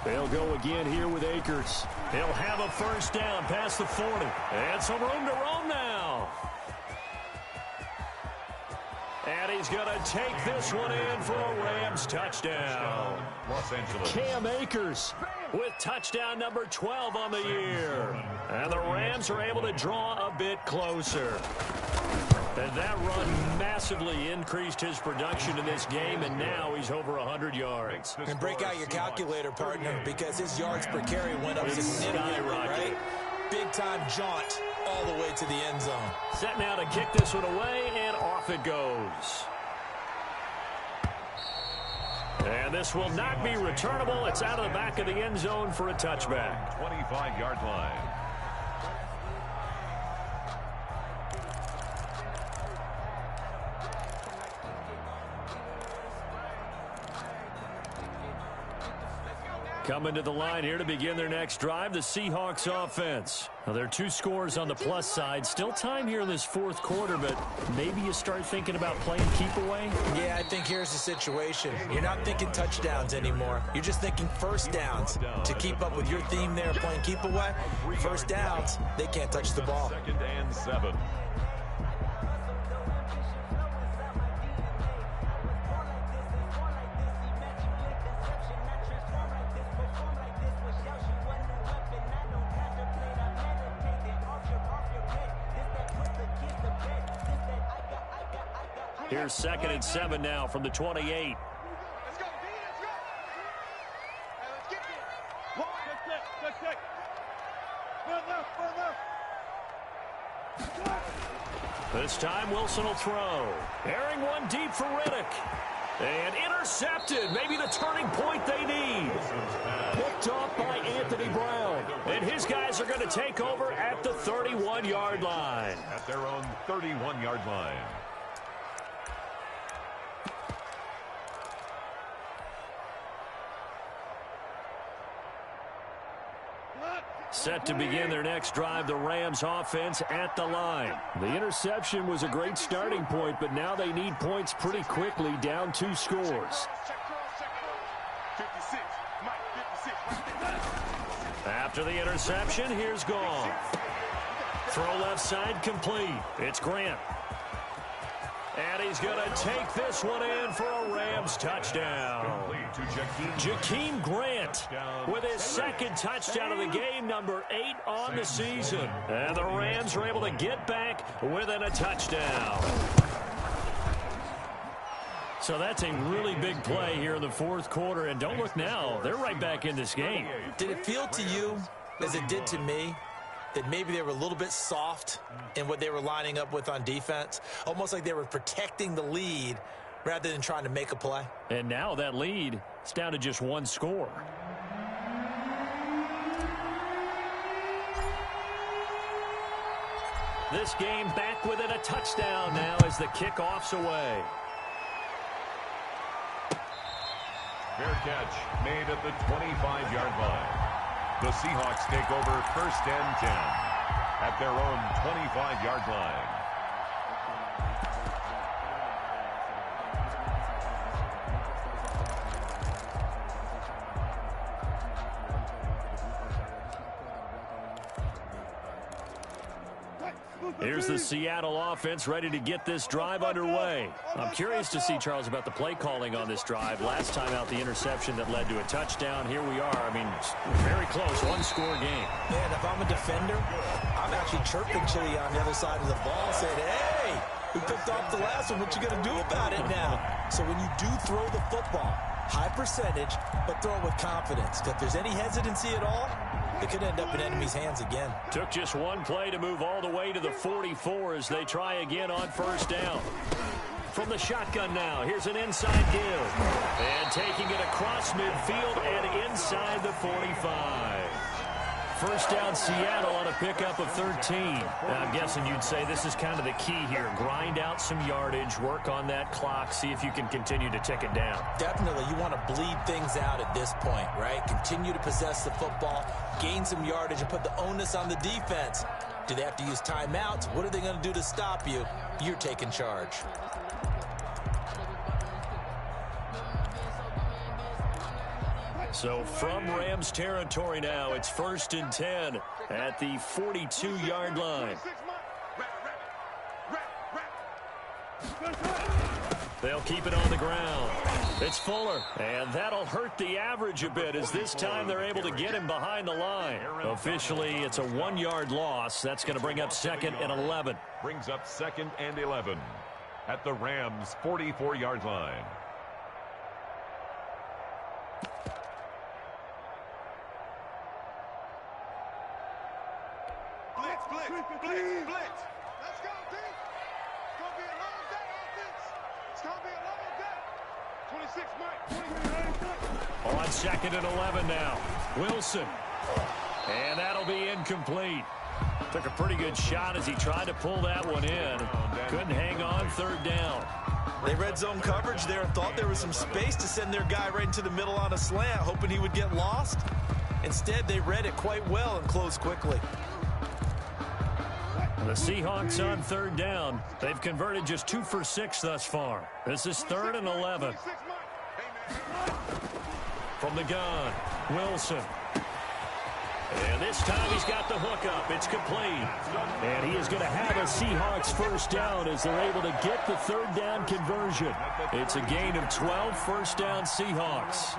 They'll go again here with Akers. He'll have a first down past the 40. And some room to roam now. And he's going to take this one in for a Rams touchdown. Los Angeles. Cam Akers with touchdown number 12 on the year. And the Rams are able to draw a bit closer. And that run massively increased his production in this game, and now he's over 100 yards. And break out your calculator, partner, because his yards per carry went up significantly, right? Big-time jaunt all the way to the end zone. Set now to kick this one away, and off it goes. And this will not be returnable. It's out of the back of the end zone for a touchback. 25-yard line. Coming to the line here to begin their next drive, the Seahawks offense. Now, there are 2 scores on the plus side. Still time here in this fourth quarter, but maybe you start thinking about playing keep away? Yeah, I think here's the situation. You're not thinking touchdowns anymore. You're just thinking first downs. To keep up with your theme there, playing keep away, first downs, they can't touch the ball. 2nd and 7. Here's 2nd and 7 now from the 28. Let's go, D, let's go. Hey, let's get this. Check. Left. This time Wilson will throw. Airing one deep for Riddick. And intercepted. Maybe the turning point they need. Picked off by Anthony Brown. And his guys are going to take over at the 31-yard line. At their own 31-yard line. Set to begin their next drive, the Rams offense at the line. The interception was a great starting point, but now they need points pretty quickly, down 2 scores. After the interception, here's Goff. Throw left side complete. It's Grant. And he's going to take this one in for a Rams touchdown. Jakeem Grant with his second touchdown of the game, number 8 on the season. And the Rams are able to get back within a touchdown. So that's a really big play here in the fourth quarter. And don't look now, they're right back in this game. Did it feel to you, as it did to me, that maybe they were a little bit soft in what they were lining up with on defense? Almost like they were protecting the lead rather than trying to make a play. And now that lead is down to just 1 score. This game back within a touchdown now as the kickoff's away. Fair catch made at the 25-yard line. The Seahawks take over first and 10 at their own 25-yard line. Here's the Seattle offense ready to get this drive underway. I'm curious to see, Charles, about the play calling on this drive. Last time out, the interception that led to a touchdown. Here we are. I mean, very close, 1-score game. Man, if I'm a defender, I'm actually chirping Chili on the other side of the ball, saying, hey, we picked off the last one. What you going to do about it now? So when you do throw the football, high percentage, but throw it with confidence. If there's any hesitancy at all, it could end up in enemy's hands again. Took just one play to move all the way to the 44 as they try again on first down. From the shotgun now, here's an inside give. And taking it across midfield and inside the 45. First down, Seattle on a pickup of 13. Now, I'm guessing you'd say this is kind of the key here. Grind out some yardage, work on that clock, see if you can continue to tick it down. Definitely. You want to bleed things out at this point, right? Continue to possess the football, gain some yardage, and put the onus on the defense. Do they have to use timeouts? What are they going to do to stop you? You're taking charge. So from Rams territory now, it's first and 10 at the 42-yard line. They'll keep it on the ground. It's Fuller, and that'll hurt the average a bit as this time they're able to get him behind the line. Officially, it's a 1-yard loss. That's going to bring up 2nd and 11. Brings up 2nd and 11 at the Rams' 44-yard line. Blitz. Let's go, D. It's going to be a long day, offense. It's going to be a long day. 26, Mike. On 2nd and 11 now. Wilson. And that'll be incomplete. Took a pretty good shot as he tried to pull that one in. Couldn't hang on 3rd down. They read zone coverage there and thought there was some space to send their guy right into the middle on a slant, hoping he would get lost. Instead, they read it quite well and closed quickly. The Seahawks on 3rd down. They've converted just 2 for 6 thus far. This is 3rd and 11. From the gun, Wilson. And this time he's got the hookup. It's complete. And he is going to have a Seahawks first down as they're able to get the 3rd down conversion. It's a gain of 12, first down Seahawks.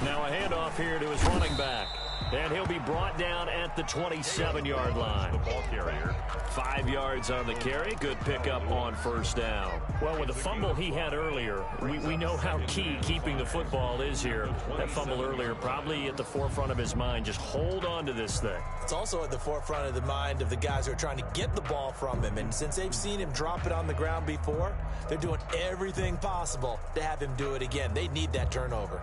Now a handoff here to his running back. And he'll be brought down at the 27-yard line. The ball carrier. 5 yards on the carry. Good pickup on first down. Well, with the fumble he had earlier, we know how key keeping the football is here. That fumble earlier probably at the forefront of his mind. Just hold on to this thing. It's also at the forefront of the mind of the guys who are trying to get the ball from him. And since they've seen him drop it on the ground before, they're doing everything possible to have him do it again. They need that turnover.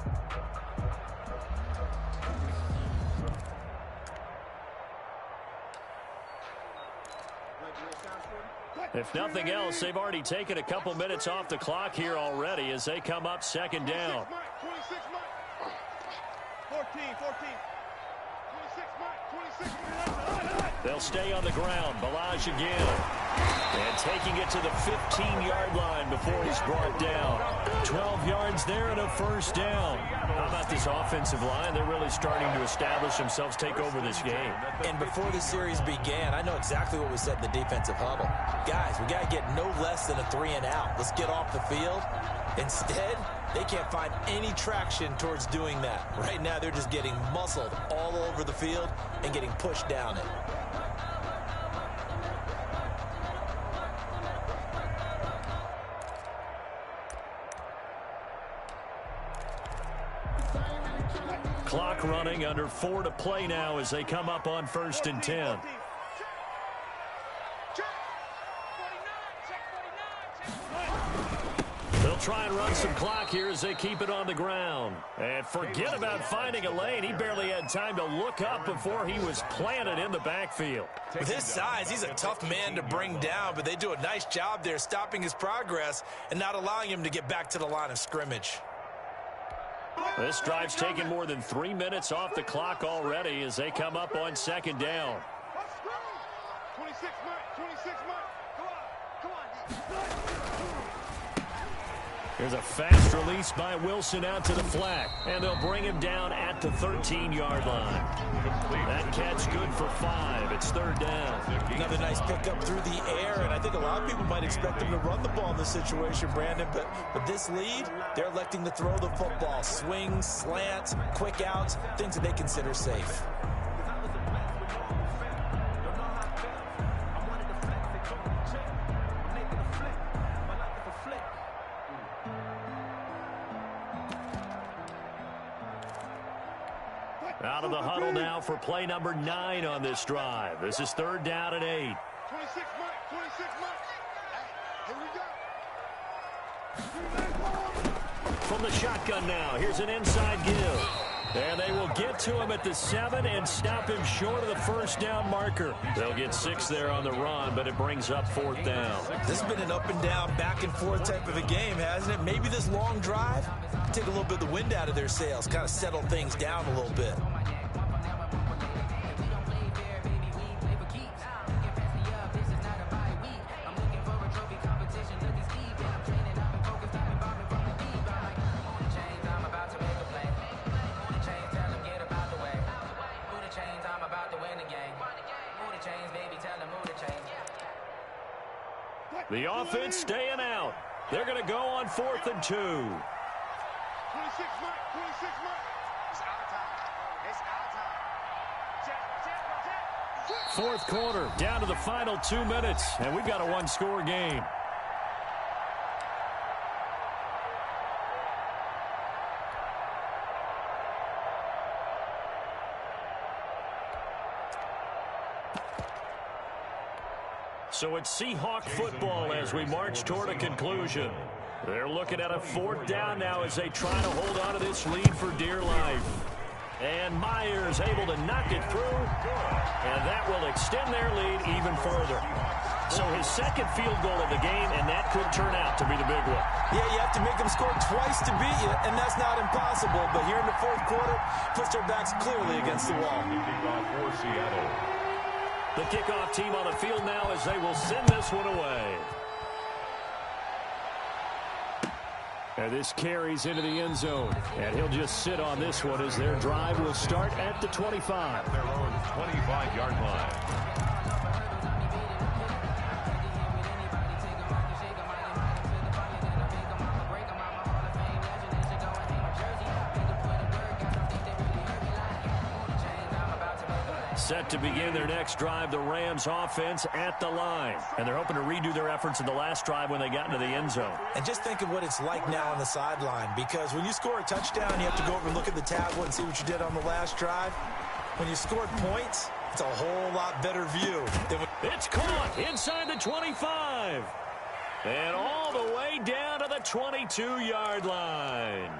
If nothing else, they've already taken a couple minutes off the clock here already as they come up second down. 26, Mike. 14. 26, Mike. They'll stay on the ground. Balaj again. And taking it to the 15-yard line before he's brought down. 12 yards there and a first down. How about this offensive line? They're really starting to establish themselves, take over this game. And before the series began, I know exactly what we said in the defensive huddle. Guys, we got to get no less than a 3 and out. Let's get off the field. Instead, they can't find any traction towards doing that. Right now, they're just getting muscled all over the field and getting pushed down it. Clock running, under 4 to play now as they come up on 1st and 10. They'll try and run some clock here as they keep it on the ground. And forget about finding a lane. He barely had time to look up before he was planted in the backfield. With his size, he's a tough man to bring down, but they do a nice job there stopping his progress and not allowing him to get back to the line of scrimmage. This drive's taken more than 3 minutes off the clock already as they come up on 2nd down. 26, Mike. Come on. Here's a fast release by Wilson out to the flat, and they'll bring him down at the 13-yard line. That catch good for 5. It's 3rd down. Another nice pickup through the air, and I think a lot of people might expect them to run the ball in this situation, Brandon, but with this lead, they're electing to throw the football. Swings, slants, quick outs, things that they consider safe. Out of the huddle now for play number 9 on this drive. This is 3rd down and 8. 26, Mike. Here we go. From the shotgun now, here's an inside give. And they will get to him at the 7 and stop him short of the first down marker. They'll get 6 there on the run, but it brings up 4th down. This has been an up and down, back and forth type of a game, hasn't it? Maybe this long drive take a little bit of the wind out of their sails, kind of settle things down a little bit. The offense staying out. They're going to go on 4th and 2. 26, Mike. It's out of time. Fourth quarter, down to the final 2 minutes, and we've got a one-score game. So it's Seahawk football as we march toward a conclusion. They're looking at a 4th down now as they try to hold on to this lead for dear life. And Myers able to knock it through, and that will extend their lead even further. So his 2nd field goal of the game, and that could turn out to be the big one. Yeah, you have to make them score twice to beat you, and that's not impossible. But here in the 4th quarter, puts their backs clearly against the wall. Kickoff for Seattle. The kickoff team on the field now as they will send this one away. And this carries into the end zone. And he'll just sit on this one as their drive will start at the 25. Their own 25-yard line. Set to begin their next drive, the Rams offense at the line. And they're hoping to redo their efforts in the last drive when they got into the end zone. And just think of what it's like now on the sideline, because when you score a touchdown, you have to go over and look at the tablet and see what you did on the last drive. When you scored points, it's a whole lot better view than when it's caught inside the 25. And all the way down to the 22-yard line.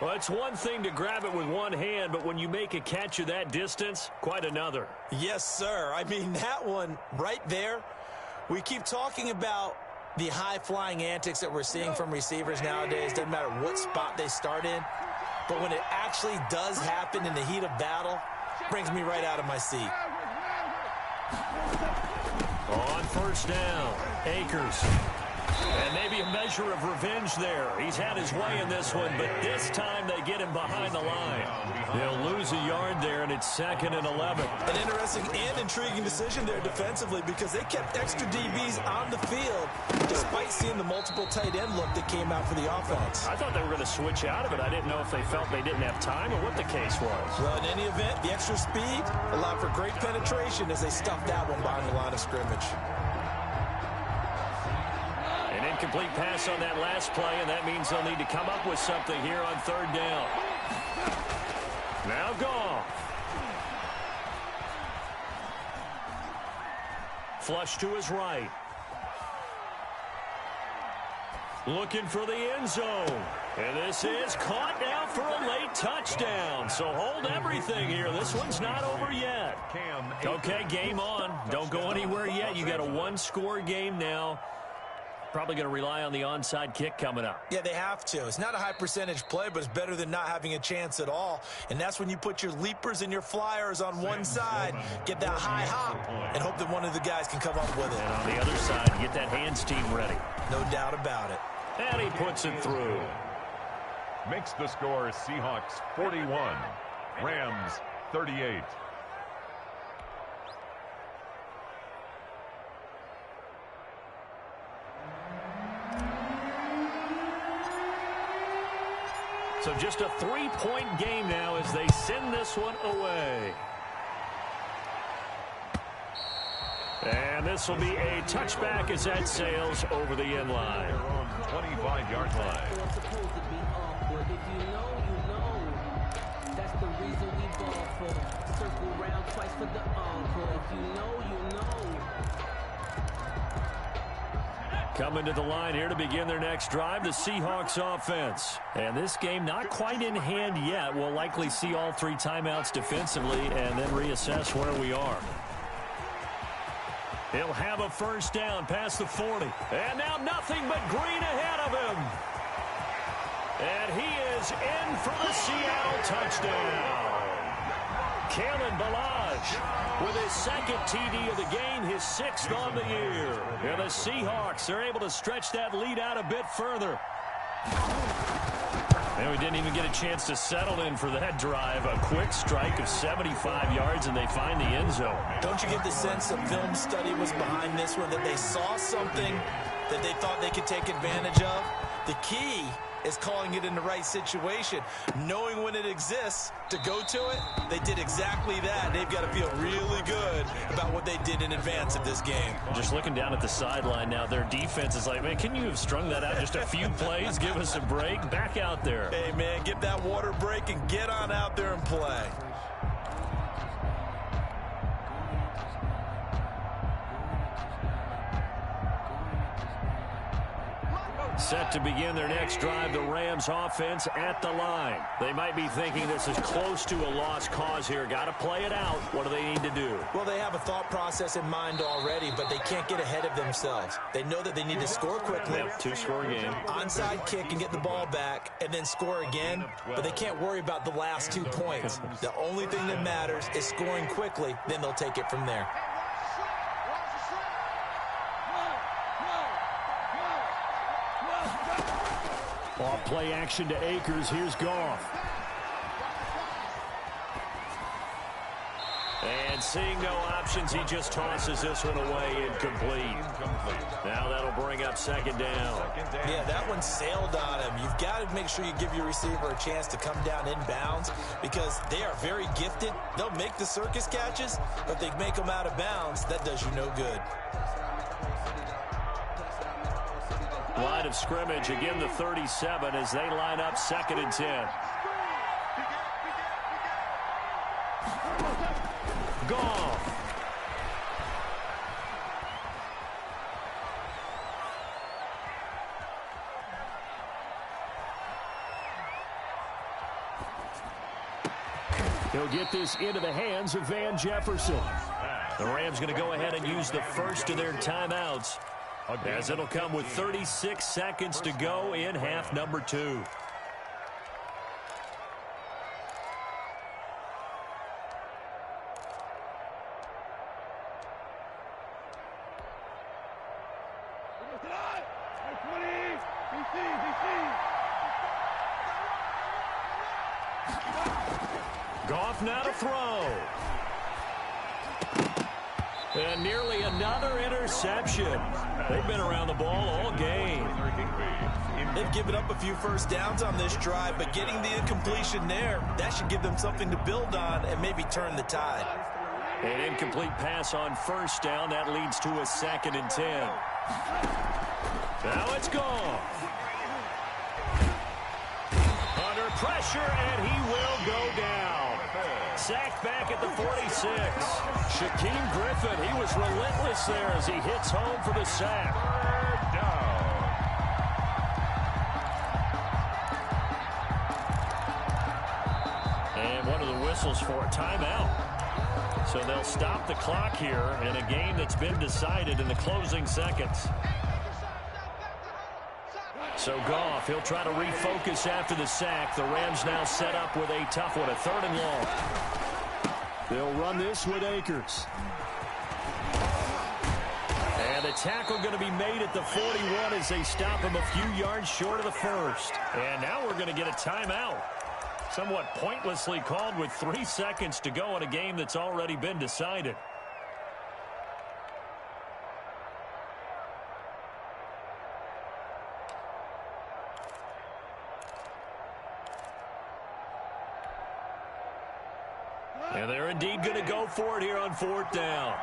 Well, it's one thing to grab it with one hand, but when you make a catch of that distance, quite another. Yes, sir. I mean, that one right there, we keep talking about the high-flying antics that we're seeing from receivers nowadays. Doesn't matter what spot they start in. But when it actually does happen in the heat of battle, it brings me right out of my seat. On first down, Akers. And maybe a measure of revenge there. He's had his way in this one, but this time they get him behind the line. They'll lose a yard there, and it's 2nd and 11. An interesting and intriguing decision there defensively, because they kept extra DBs on the field despite seeing the multiple tight end look that came out for the offense. I thought they were going to switch out of it. I didn't know if they felt they didn't have time or what the case was. Well, in any event, the extra speed allowed for great penetration as they stuffed that one behind the line of scrimmage. An incomplete pass on that last play, and that means they'll need to come up with something here on third down. Now Goff. Flush to his right. Looking for the end zone. And this is caught now for a late touchdown. So hold everything here. This one's not over yet. Okay, game on. Don't go anywhere yet. You got a one-score game now. Probably going to rely on the onside kick coming up. Yeah, they have to. It's not a high percentage play, but it's better than not having a chance at all. And that's when you put your leapers and your flyers on one side, get that high hop, and hope that one of the guys can come up with it. And on the other side, get that hands team ready. No doubt about it. And he puts it through. Makes the score Seahawks 41, Rams 38. So just a 3-point game now as they send this one away. And this will be a touchback as that sails over the end line. 25-yard line. That's the reason we ball for. Circle round twice for the encore. If you know, you know. Coming to the line here to begin their next drive, the Seahawks offense. And this game not quite in hand yet. We'll likely see all 3 timeouts defensively and then reassess where we are. He'll have a first down past the 40. And now nothing but green ahead of him. And he is in for the Seattle touchdown. Kalen Ballage with his 2nd TD of the game, his 6th on the year. And the Seahawks are able to stretch that lead out a bit further. And we didn't even get a chance to settle in for that drive. A quick strike of 75 yards, and they find the end zone. Don't you get the sense that film study was behind this one, that they saw something that they thought they could take advantage of? The key is calling it in the right situation, knowing when it exists to go to it. They did exactly that. They've got to feel really good about what they did in advance of this game. Just looking down at the sideline now, their defense is like, man, can you have strung that out just a few plays? Give us a break. Back out there. Hey, man, give that water break and get on out there and play. Set to begin their next drive, the Rams offense at the line. They might be thinking this is close to a lost cause here. Got to play it out. What do they need to do? Well, they have a thought process in mind already, but they can't get ahead of themselves. They know that they need to score quickly. Yep, 2-score game. Onside kick and get the ball back and then score again, but they can't worry about the last 2 points. The only thing that matters is scoring quickly, then they'll take it from there. Off play action to Akers. Here's Goff. And And seeing no options, he just tosses this one away incomplete. Now that'll bring up second down. Yeah, that one sailed on him. You've got to make sure you give your receiver a chance to come down inbounds because they are very gifted. They'll make the circus catches, but they make them out of bounds. That does you no good. Line of scrimmage, again the 37 as they line up 2nd and 10. Goff. He'll get this into the hands of Van Jefferson. The Rams going to go ahead and use the first of their timeouts, as it'll come with 36 seconds to go in half number 2. Goff now to throw. And nearly another interception. They've been around the ball all game. They've given up a few first downs on this drive, but getting the incompletion there, that should give them something to build on and maybe turn the tide. An incomplete pass on first down. That leads to a 2nd and 10. Now it's gone. Under pressure, and he will go down. Sacked back at the 46. Shaquem Griffin, he was relentless there as he hits home for the sack. And one of the whistles for a timeout. So they'll stop the clock here in a game that's been decided in the closing seconds. So Goff, he'll try to refocus after the sack. The Rams now set up with a tough one, a 3rd and long. They'll run this with Akers. And the tackle going to be made at the 41 as they stop him a few yards short of the first. And now we're going to get a timeout. Somewhat pointlessly called with 3 seconds to go in a game that's already been decided. And they're indeed going to go for it here on 4th down.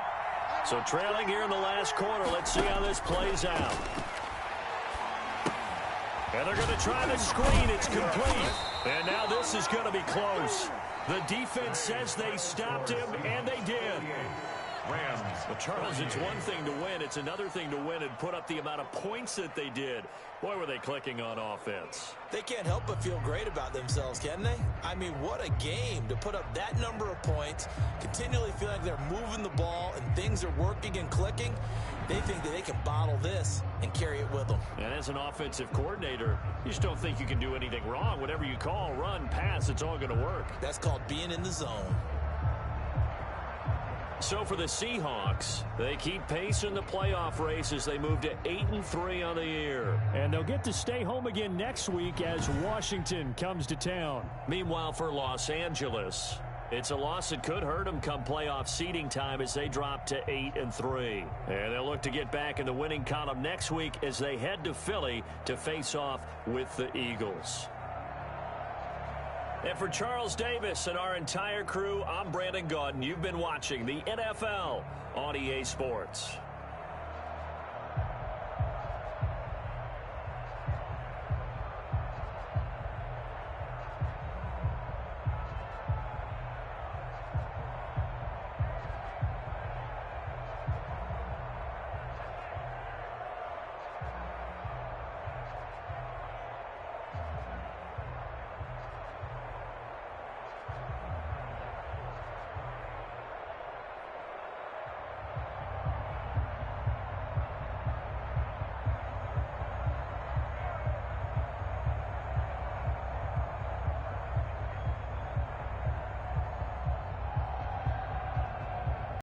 So trailing here in the last quarter. Let's see how this plays out. And they're going to try the screen. It's complete. And now this is going to be close. The defense says they stopped him, and they did. Rams. But, Charles, it's one thing to win. It's another thing to win and put up the amount of points that they did. Boy, were they clicking on offense. They can't help but feel great about themselves, can they? I mean, what a game to put up that number of points, continually feel like they're moving the ball and things are working and clicking. They think that they can bottle this and carry it with them. And as an offensive coordinator, you just don't think you can do anything wrong. Whatever you call, run, pass, it's all going to work. That's called being in the zone. So for the Seahawks, they keep pace in the playoff race as they move to 8-3 on the year. And they'll get to stay home again next week as Washington comes to town. Meanwhile, for Los Angeles, it's a loss that could hurt them come playoff seeding time as they drop to 8-3. And they'll look to get back in the winning column next week as they head to Philly to face off with the Eagles. And for Charles Davis and our entire crew, I'm Brandon Gaudin. You've been watching the NFL on EA Sports.